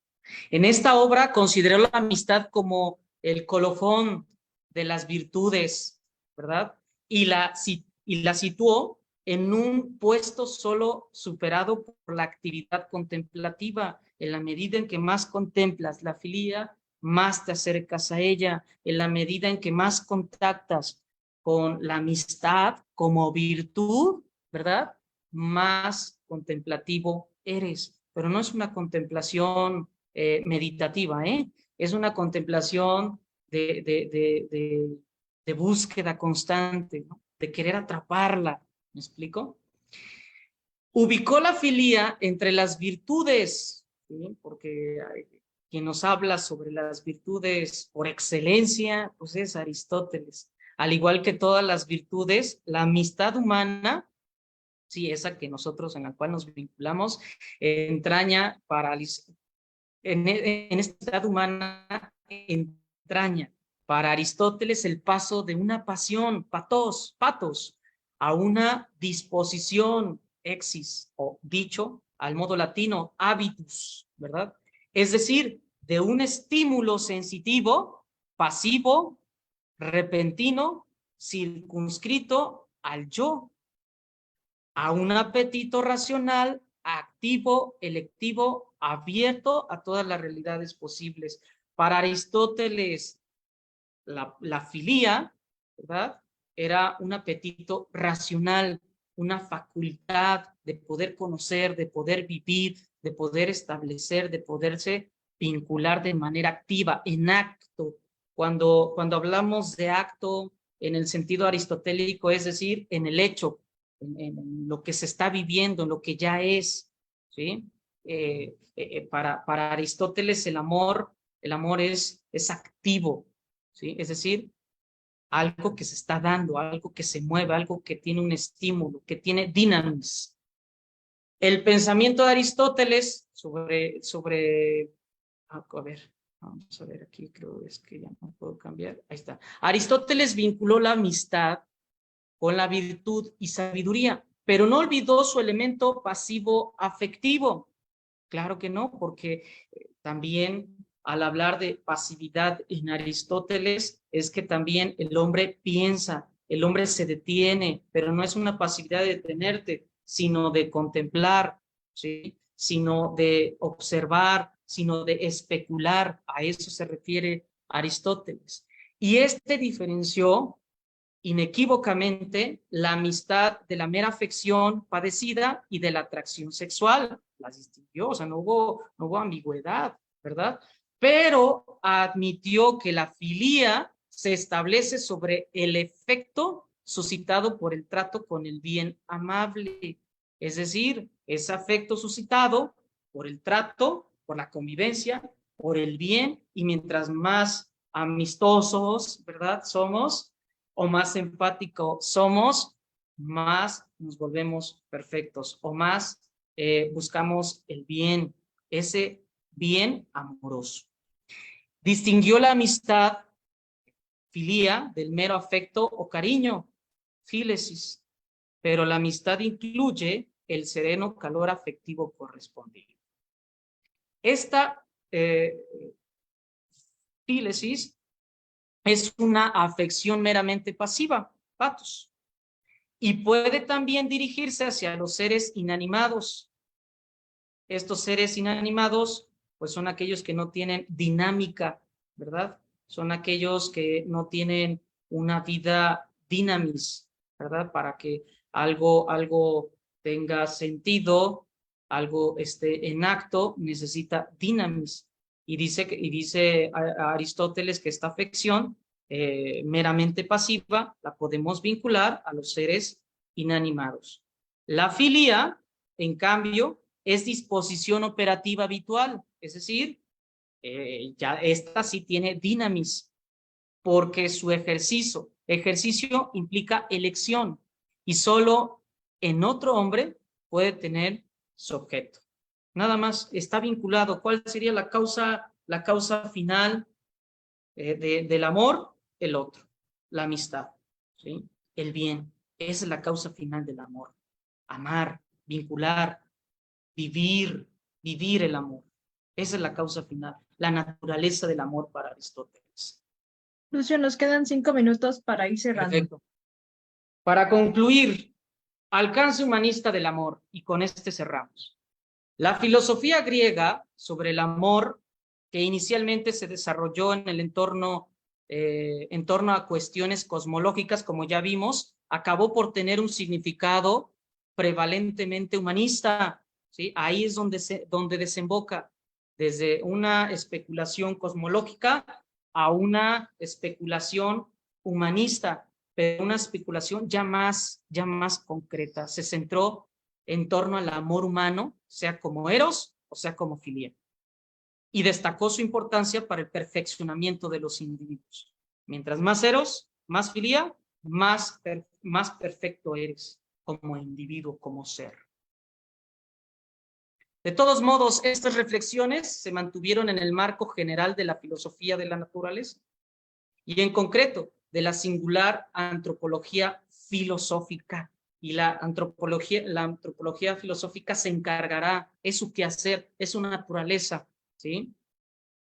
En esta obra consideró la amistad como el colofón de las virtudes, ¿verdad? Y la situó en un puesto solo superado por la actividad contemplativa. En la medida en que más contemplas la filía, más te acercas a ella. En la medida en que más contactas con la amistad como virtud, ¿verdad?, más contemplativo eres. Pero no es una contemplación meditativa, es una contemplación de búsqueda constante, ¿no?, de querer atraparla. ¿Me explico? Ubicó la filía entre las virtudes, ¿sí?, porque quien nos habla sobre las virtudes por excelencia, pues es Aristóteles. Al igual que todas las virtudes, la amistad humana, sí, esa que nosotros, en la cual nos vinculamos, entraña para en esta edad humana entraña para Aristóteles el paso de una pasión, patos, a una disposición, exis, o dicho al modo latino, habitus, ¿verdad? Es decir, de un estímulo sensitivo, pasivo, repentino, circunscrito al yo, a un apetito racional, activo, electivo, abierto a todas las realidades posibles. Para Aristóteles, la filía, ¿verdad?, era un apetito racional, una facultad de poder conocer, de poder vivir, de poder establecer, de poderse vincular de manera activa, en acto. Cuando hablamos de acto en el sentido aristotélico, es decir, en el hecho, en lo que se está viviendo, en lo que ya es, ¿sí? Para Aristóteles el amor es activo, ¿sí? Es decir, algo que se está dando, algo que se mueve, algo que tiene un estímulo, que tiene dinamis. El pensamiento de Aristóteles a ver, vamos a ver aquí, creo es que ya no puedo cambiar, ahí está. Aristóteles vinculó la amistad con la virtud y sabiduría, pero no olvidó su elemento pasivo afectivo. Claro que no, porque también al hablar de pasividad en Aristóteles es que también el hombre piensa, el hombre se detiene, pero no es una pasividad de detenerte, sino de contemplar, ¿sí?, sino de observar, sino de especular. A eso se refiere Aristóteles. Y diferenció inequívocamente la amistad de la mera afección padecida y de la atracción sexual. Las distinguió, o sea, no hubo ambigüedad, ¿verdad? Pero admitió que la filía se establece sobre el efecto suscitado por el trato con el bien amable. Es decir, ese afecto suscitado por el trato, por la convivencia, por el bien, y mientras más amistosos, ¿verdad? Somos, o más empáticos somos, más nos volvemos perfectos, o más buscamos el bien, ese bien amoroso. Distinguió la amistad, filía, del mero afecto o cariño, fílesis, pero la amistad incluye el sereno calor afectivo correspondido. Esta fílesis es una afección meramente pasiva, patos, y puede también dirigirse hacia los seres inanimados. Estos seres inanimados, pues son aquellos que no tienen dinámica, ¿verdad? Son aquellos que no tienen una vida dinamis, ¿verdad? Para que algo tenga sentido, algo esté en acto, necesita dinamis. Y dice Aristóteles que esta afección meramente pasiva la podemos vincular a los seres inanimados. La filía, en cambio, es disposición operativa habitual, es decir, ya esta sí tiene dinamis, porque su ejercicio implica elección y solo en otro hombre puede tener su objeto. Nada más está vinculado. ¿Cuál sería la causa final del amor? El otro, la amistad, ¿sí? El bien. Esa es la causa final del amor. Amar, vincular, vivir el amor. Esa es la causa final, la naturaleza del amor para Aristóteles. Lucio, nos quedan 5 minutos para ir cerrando. Perfecto. Para concluir, alcance humanista del amor, y con este cerramos. La filosofía griega sobre el amor, que inicialmente se desarrolló en el en torno a cuestiones cosmológicas, como ya vimos, acabó por tener un significado prevalentemente humanista, ¿sí? Ahí es donde desemboca desde una especulación cosmológica a una especulación humanista, pero una especulación ya más concreta. Se centró en torno al amor humano, sea como eros o sea como filia, y destacó su importancia para el perfeccionamiento de los individuos. Mientras más eros, más filia, más perfecto eres como individuo, como ser. De todos modos, estas reflexiones se mantuvieron en el marco general de la filosofía de la naturaleza y en concreto de la singular antropología filosófica. Y la antropología filosófica se encargará, es su quehacer, es su naturaleza, ¿sí?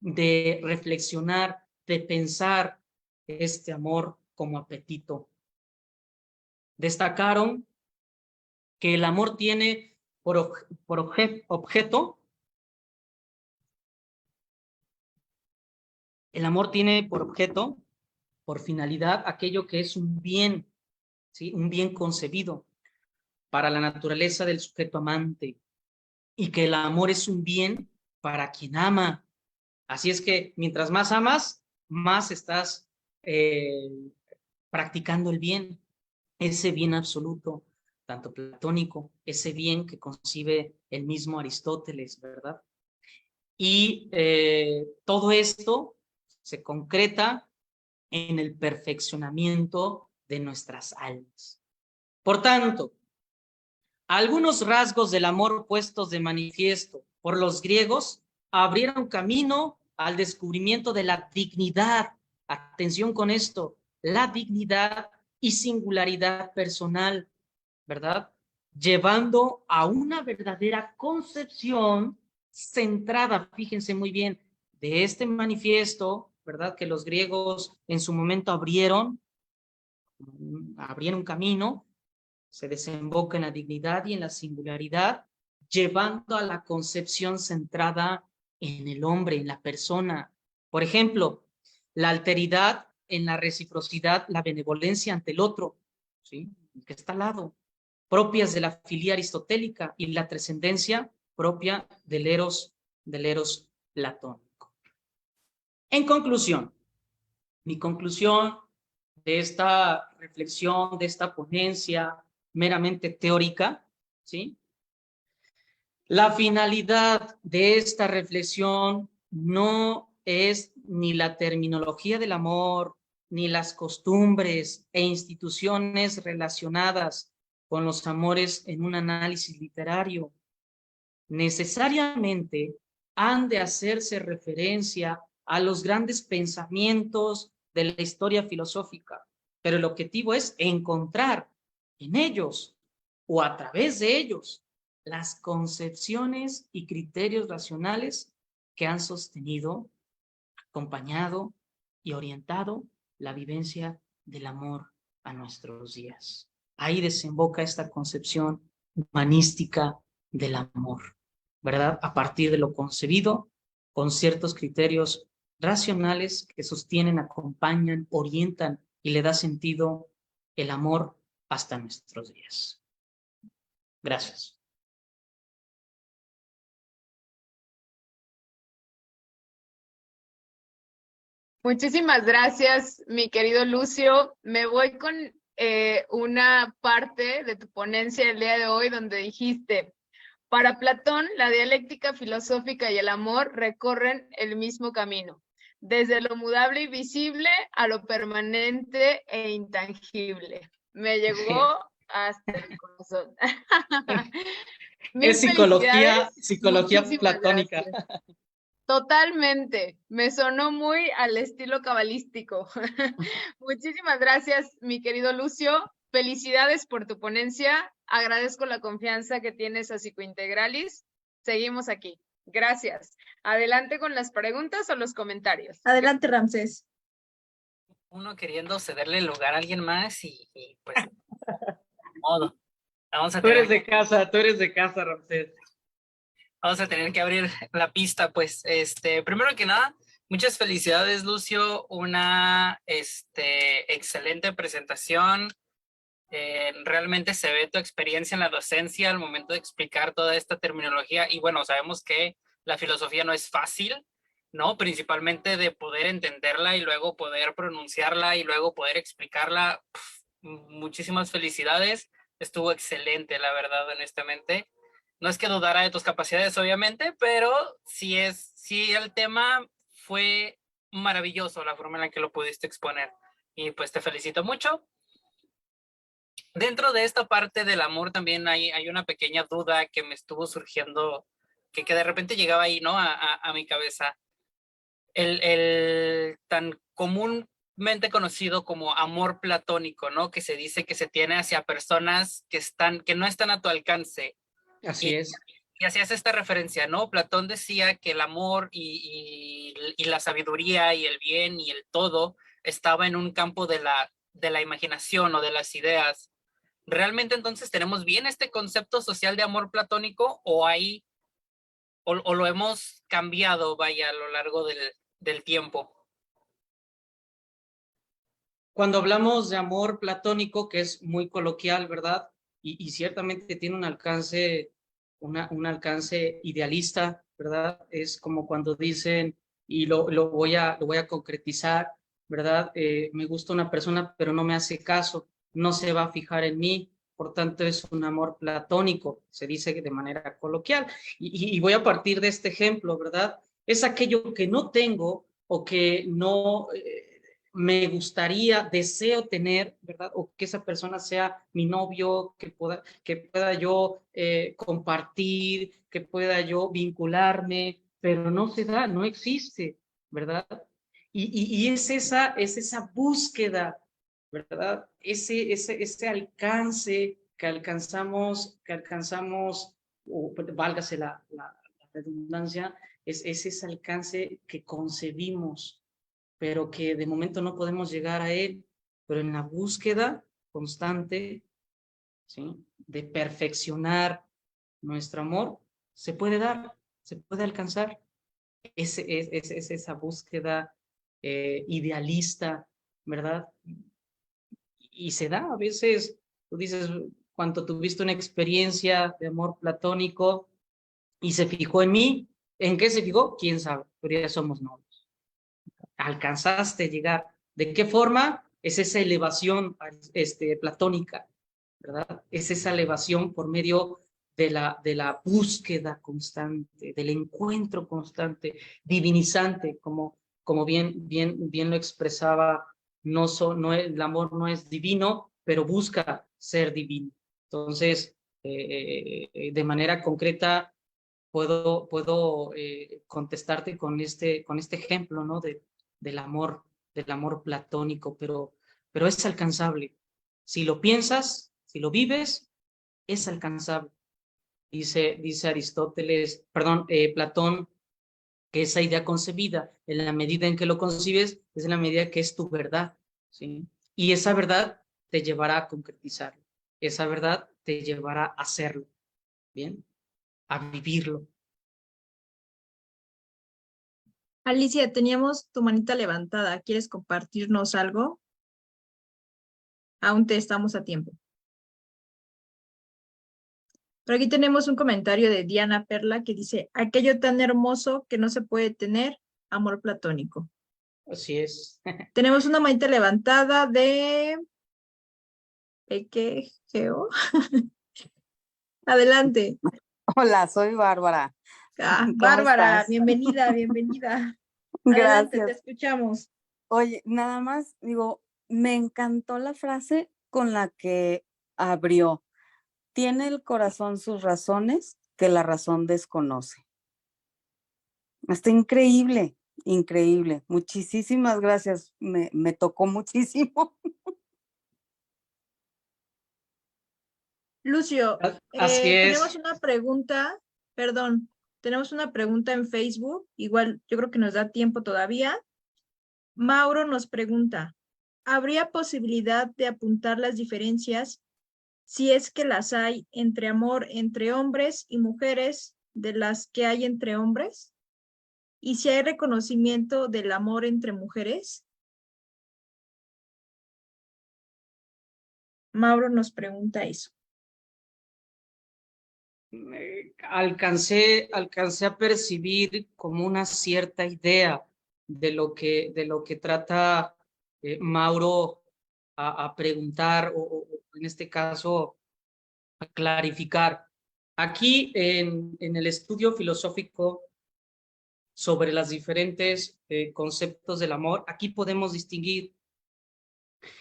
De reflexionar, de pensar este amor como apetito. Destacaron que el amor tiene por objeto, el amor tiene por objeto, por finalidad, aquello que es un bien, ¿sí? Un bien concebido para la naturaleza del sujeto amante, y que el amor es un bien para quien ama. Así es que mientras más amas, más estás practicando el bien, ese bien absoluto, tanto platónico, ese bien que concibe el mismo Aristóteles, ¿verdad? Y todo esto se concreta en el perfeccionamiento de nuestras almas. Por tanto, algunos rasgos del amor puestos de manifiesto por los griegos abrieron camino al descubrimiento de la dignidad. Atención con esto, la dignidad y singularidad personal, ¿verdad? Llevando a una verdadera concepción centrada, fíjense muy bien, de este manifiesto, ¿verdad? Que los griegos en su momento abrieron camino, se desemboca en la dignidad y en la singularidad, llevando a la concepción centrada en el hombre, en la persona. Por ejemplo, la alteridad en la reciprocidad, la benevolencia ante el otro, ¿sí? El que está al lado, propias de la filia aristotélica, y la trascendencia propia del eros platónico. En conclusión, mi conclusión de esta reflexión, de esta ponencia meramente teórica, ¿sí? La finalidad de esta reflexión no es ni la terminología del amor, ni las costumbres e instituciones relacionadas con los amores en un análisis literario necesariamente han de hacerse referencia a los grandes pensamientos de la historia filosófica, pero el objetivo es encontrar en ellos o a través de ellos las concepciones y criterios racionales que han sostenido, acompañado y orientado la vivencia del amor a nuestros días. Ahí desemboca esta concepción humanística del amor, ¿verdad? A partir de lo concebido, con ciertos criterios racionales que sostienen, acompañan, orientan y le da sentido el amor hasta nuestros días. Gracias. Muchísimas gracias, mi querido Lucio. Me voy con una parte de tu ponencia el día de hoy donde dijiste: para Platón, la dialéctica filosófica y el amor recorren el mismo camino, desde lo mudable y visible a lo permanente e intangible. Me llegó hasta el corazón. Es psicología Muchísimas platónica. gracias. Totalmente, me sonó muy al estilo cabalístico. Muchísimas gracias, mi querido Lucio. Felicidades por tu ponencia. Agradezco la confianza que tienes a Psicointegralis. Seguimos aquí. Gracias. Adelante con las preguntas o los comentarios. Adelante, Ramsés. Uno queriendo cederle el lugar a alguien más y pues, de modo. Vamos a Tú eres de casa, Ramsés. Vamos a tener que abrir la pista, pues. Primero que nada, muchas felicidades, Lucio. Una excelente presentación. Realmente se ve tu experiencia en la docencia al momento de explicar toda esta terminología. Y bueno, sabemos que la filosofía no es fácil, ¿no? Principalmente de poder entenderla y luego poder pronunciarla y luego poder explicarla. Muchísimas felicidades. Estuvo excelente, la verdad, honestamente. No es que dudara de tus capacidades, obviamente, pero sí el tema fue maravilloso, la forma en la que lo pudiste exponer. Y pues te felicito mucho. Dentro de esta parte del amor también hay una pequeña duda que me estuvo surgiendo, que de repente llegaba ahí, ¿no? A mi cabeza. El tan comúnmente conocido como amor platónico, ¿no? Que se dice que se tiene hacia personas que no están a tu alcance. Así es. Y hacías esta referencia, ¿no? Platón decía que el amor y la sabiduría y el bien y el todo estaba en un campo de la imaginación o de las ideas. ¿Realmente entonces tenemos bien este concepto social de amor platónico o lo hemos cambiado, vaya, a lo largo del tiempo? Cuando hablamos de amor platónico, que es muy coloquial, ¿verdad? Y ciertamente tiene un alcance idealista, ¿verdad? Es como cuando dicen, y lo voy a concretizar, ¿verdad? Me gusta una persona, pero no me hace caso, no se va a fijar en mí, por tanto es un amor platónico, se dice de manera coloquial. Y voy a partir de este ejemplo, ¿verdad? Es aquello que no tengo o que no... me gustaría, deseo tener, ¿verdad? O que esa persona sea mi novio, que pueda yo compartir, que pueda yo vincularme, pero no se da, no existe, ¿verdad? Y es esa búsqueda, ¿verdad? Ese alcance que alcanzamos, o válgase la redundancia, es ese alcance que concebimos, pero que de momento no podemos llegar a él, pero en la búsqueda constante, ¿sí?, de perfeccionar nuestro amor, se puede dar, se puede alcanzar. Es esa búsqueda idealista, ¿verdad? Y se da a veces, tú dices, cuando tuviste una experiencia de amor platónico y se fijó en mí, ¿en qué se fijó? ¿Quién sabe? Pero ya somos novios. Alcanzaste a llegar. ¿De qué forma? Es esa elevación platónica, ¿verdad? Es esa elevación por medio de la búsqueda constante, del encuentro constante, divinizante, como como bien lo expresaba, el amor no es divino, pero busca ser divino. Entonces, de manera concreta, puedo contestarte con este ejemplo, ¿no? Del amor platónico, pero es alcanzable. Si lo piensas, si lo vives, es alcanzable. Dice Aristóteles, perdón, Platón, que esa idea concebida, en la medida en que lo concibes, es en la medida que es tu verdad, ¿sí? Y esa verdad te llevará a concretizarlo, esa verdad te llevará a hacerlo, ¿bien? A vivirlo. Alicia, teníamos tu manita levantada. ¿Quieres compartirnos algo? Aún te estamos a tiempo. Pero aquí tenemos un comentario de Diana Perla que dice, aquello tan hermoso que no se puede tener, amor platónico. Así es. Tenemos una manita levantada de... ¿Qué? ¿Geo? Adelante. Hola, soy Bárbara. ¿Cómo Bárbara, estás? bienvenida. Adelante, te Gracias. escuchamos. Oye, nada más digo, me encantó la frase con la que abrió. Tiene el corazón sus razones que la razón desconoce. Está increíble, increíble. Muchísimas gracias. Me tocó muchísimo. Lucio, Así tenemos es. una pregunta, perdón, tenemos una pregunta en Facebook, igual yo creo que nos da tiempo todavía. Mauro nos pregunta, ¿habría posibilidad de apuntar las diferencias, si es que las hay, entre amor entre hombres y mujeres de las que hay entre hombres? ¿Y si hay reconocimiento del amor entre mujeres? Mauro nos pregunta eso. Alcancé a percibir como una cierta idea de lo que trata Mauro a preguntar o en este caso a clarificar. Aquí en el estudio filosófico sobre los diferentes conceptos del amor, aquí podemos distinguir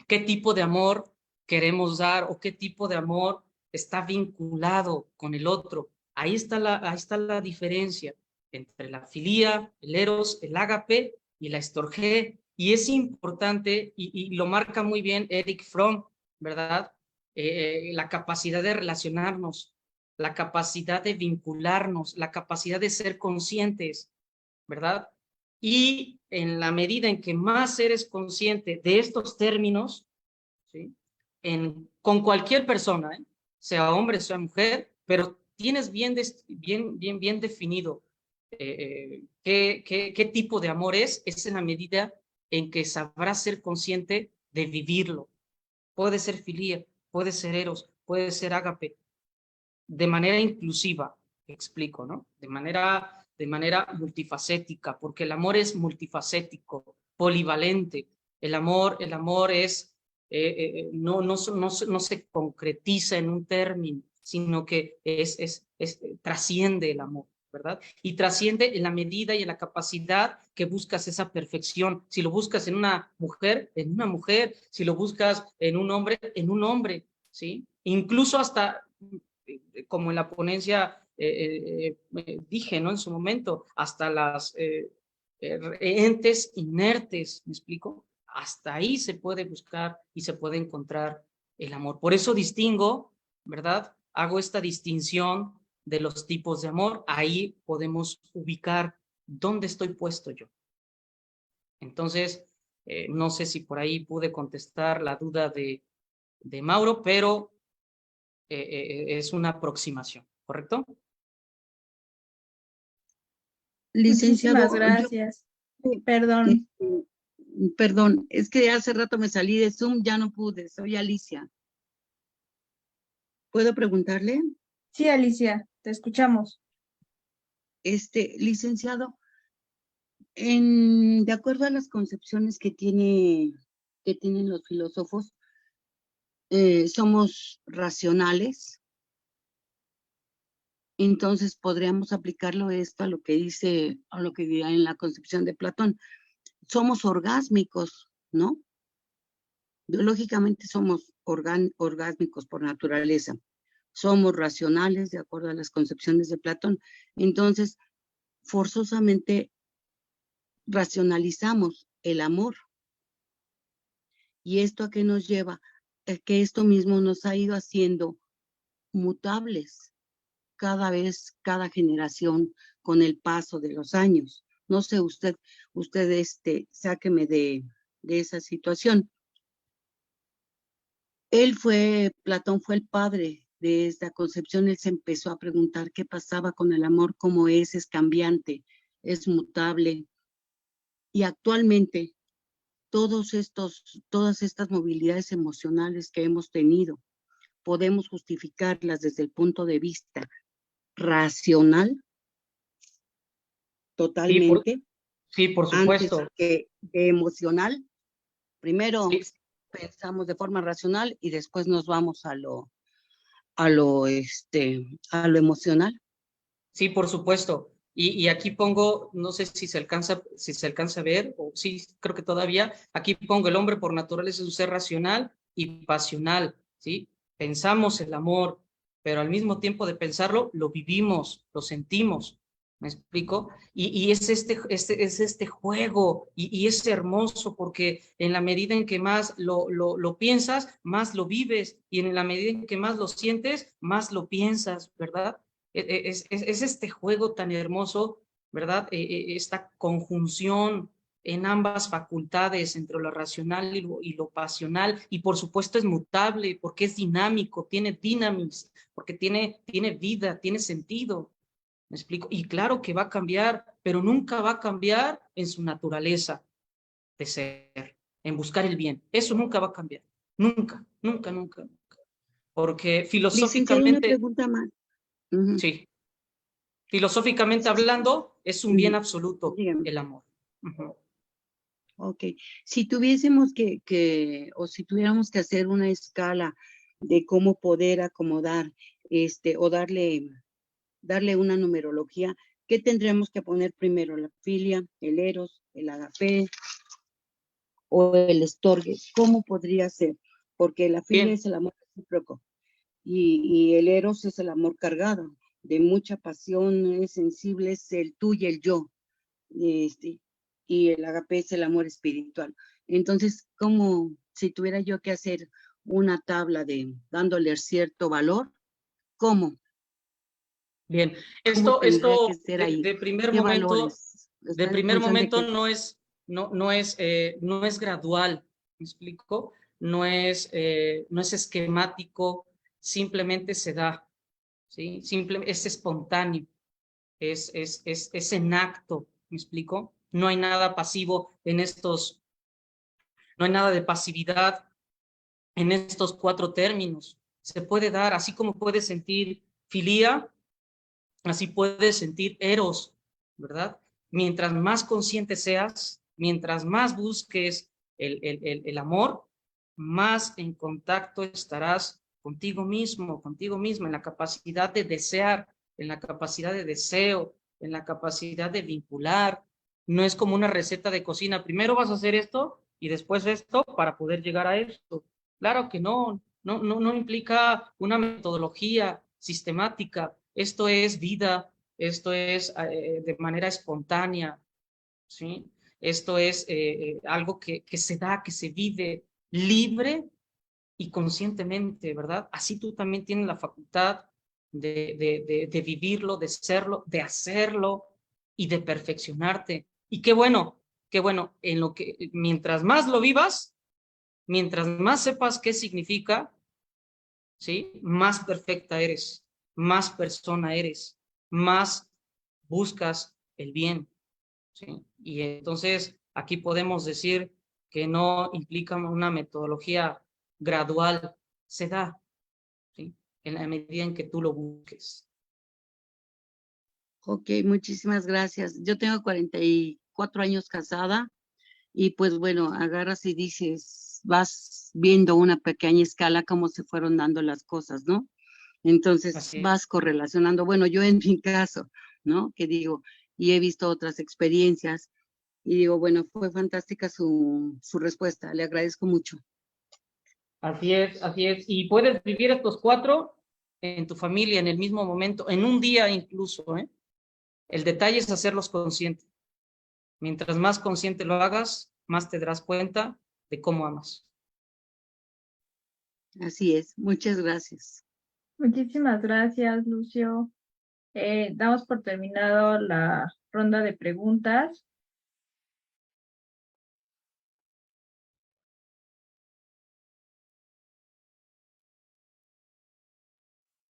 qué tipo de amor queremos dar o qué tipo de amor está vinculado con el otro. Ahí está la diferencia entre la filía, el eros, el ágape y la estorgé. Y es importante, y lo marca muy bien Eric Fromm, ¿verdad? La capacidad de relacionarnos, la capacidad de vincularnos, la capacidad de ser conscientes, ¿verdad? Y en la medida en que más eres consciente de estos términos, ¿sí? Con cualquier persona, ¿eh? Sea hombre, sea mujer, pero tienes bien definido qué tipo de amor es en la medida en que sabrás ser consciente de vivirlo. Puede ser filía, puede ser eros, puede ser ágape, de manera inclusiva, explico, ¿no? De manera multifacética, porque el amor es multifacético, polivalente. El amor es, no se concretiza en un término, sino que trasciende el amor, ¿verdad? Y trasciende en la medida y en la capacidad que buscas esa perfección. Si lo buscas en una mujer, si lo buscas en un hombre, ¿sí? Incluso hasta como en la ponencia dije, ¿no? En su momento, hasta las entes inertes, ¿me explico? Hasta ahí se puede buscar y se puede encontrar el amor. Por eso distingo, ¿verdad? Hago esta distinción de los tipos de amor. Ahí podemos ubicar dónde estoy puesto yo. Entonces, no sé si por ahí pude contestar la duda de Mauro, pero es una aproximación, ¿correcto? Licenciado, Muchísimas gracias. yo, Perdón. perdón, es que hace rato me salí de Zoom, ya no pude, soy Alicia. ¿Puedo preguntarle? Sí, Alicia, te escuchamos. Licenciado, de acuerdo a las concepciones que tienen los filósofos, somos racionales. Entonces podríamos aplicarlo esto a lo que dice, a lo que dirá en la concepción de Platón. somos orgásmicos, ¿no? Biológicamente somos orgásmicos por naturaleza. Somos racionales, de acuerdo a las concepciones de Platón. Entonces, forzosamente racionalizamos el amor. ¿Y esto a qué nos lleva? A que esto mismo nos ha ido haciendo mutables cada vez, cada generación, con el paso de los años. No sé, usted sáqueme de esa situación. Platón fue el padre de esta concepción. Él se empezó a preguntar qué pasaba con el amor, cómo es cambiante, es mutable. Y actualmente, todas estas movilidades emocionales que hemos tenido, podemos justificarlas desde el punto de vista racional, totalmente, Sí, por antes supuesto. que emocional. Primero Sí. pensamos de forma racional y después nos vamos a lo emocional. Sí, por supuesto. Y aquí pongo, no sé si se alcanza a ver, o sí, creo que todavía, aquí pongo el hombre por naturaleza es un ser racional y pasional, ¿sí? Pensamos el amor, pero al mismo tiempo de pensarlo, lo vivimos, lo sentimos, ¿me explico? Y es este juego, y es hermoso porque en la medida en que más lo piensas, más lo vives, y en la medida en que más lo sientes, más lo piensas, ¿verdad? Es este juego tan hermoso, ¿verdad? Esta conjunción en ambas facultades, entre lo racional y lo pasional, y por supuesto es mutable, porque es dinámico, tiene dinamis, porque tiene vida, tiene sentido, ¿me explico? Y claro que va a cambiar, pero nunca va a cambiar en su naturaleza de ser, en buscar el bien. Eso nunca va a cambiar, nunca, nunca, nunca, nunca. Porque Licenciada, una filosóficamente, pregunta más. Uh-huh. sí, filosóficamente hablando, es un bien absoluto Dígame. el amor. Uh-huh. Ok. Si tuviésemos o si tuviéramos que hacer una escala de cómo poder acomodar, o darle una numerología, ¿qué tendríamos que poner primero? ¿La filia, el eros, el agape o el estorgue? ¿Cómo podría ser? Porque la filia Bien. es el amor recíproco y el eros es el amor cargado de mucha pasión, es sensible, es el tú y el yo. Y el agape es el amor espiritual. Entonces, como si tuviera yo que hacer una tabla dándole cierto valor, ¿cómo? Bien, ¿Cómo tendría que ser de, ahí? de primer ¿Qué momento, valores? Está en primer función de momento qué. no es gradual, ¿me explico? No es esquemático, simplemente se da, ¿sí? Es espontáneo, es en acto, ¿me explico? No hay nada pasivo no hay nada de pasividad en estos 4 términos. Se puede dar, así como puedes sentir filía, así puedes sentir eros, ¿verdad? Mientras más consciente seas, mientras más busques el amor, más en contacto estarás contigo mismo, contigo misma, en la capacidad de desear, en la capacidad de deseo, en la capacidad de vincular. No es como una receta de cocina. Primero vas a hacer esto y después esto para poder llegar a esto. Claro que no implica una metodología sistemática. Esto es vida, esto es de manera espontánea, ¿sí? Esto es algo que se da, que se vive libre y conscientemente, ¿verdad? Así tú también tienes la facultad de vivirlo, de serlo, de hacerlo y de perfeccionarte. Y qué bueno, mientras más lo vivas, mientras más sepas qué significa, ¿sí? Más perfecta eres, más persona eres, más buscas el bien, ¿sí? Y entonces aquí podemos decir que no implica una metodología gradual, se da, ¿sí? En la medida en que tú lo busques. Ok, muchísimas gracias. Yo tengo 44 años casada y pues bueno, agarras y dices, vas viendo una pequeña escala cómo se fueron dando las cosas, ¿no? Entonces Así vas correlacionando. Bueno, yo en mi caso, ¿no? Que digo, y he visto otras experiencias, Y digo, bueno, fue fantástica su respuesta, le agradezco mucho. Así es, así es. Y puedes vivir estos 4 en tu familia en el mismo momento, en un día incluso, ¿eh? El detalle es hacerlos conscientes. Mientras más consciente lo hagas, más te darás cuenta de cómo amas. Así es, muchas gracias. Muchísimas gracias, Lucio. Damos por terminado la ronda de preguntas.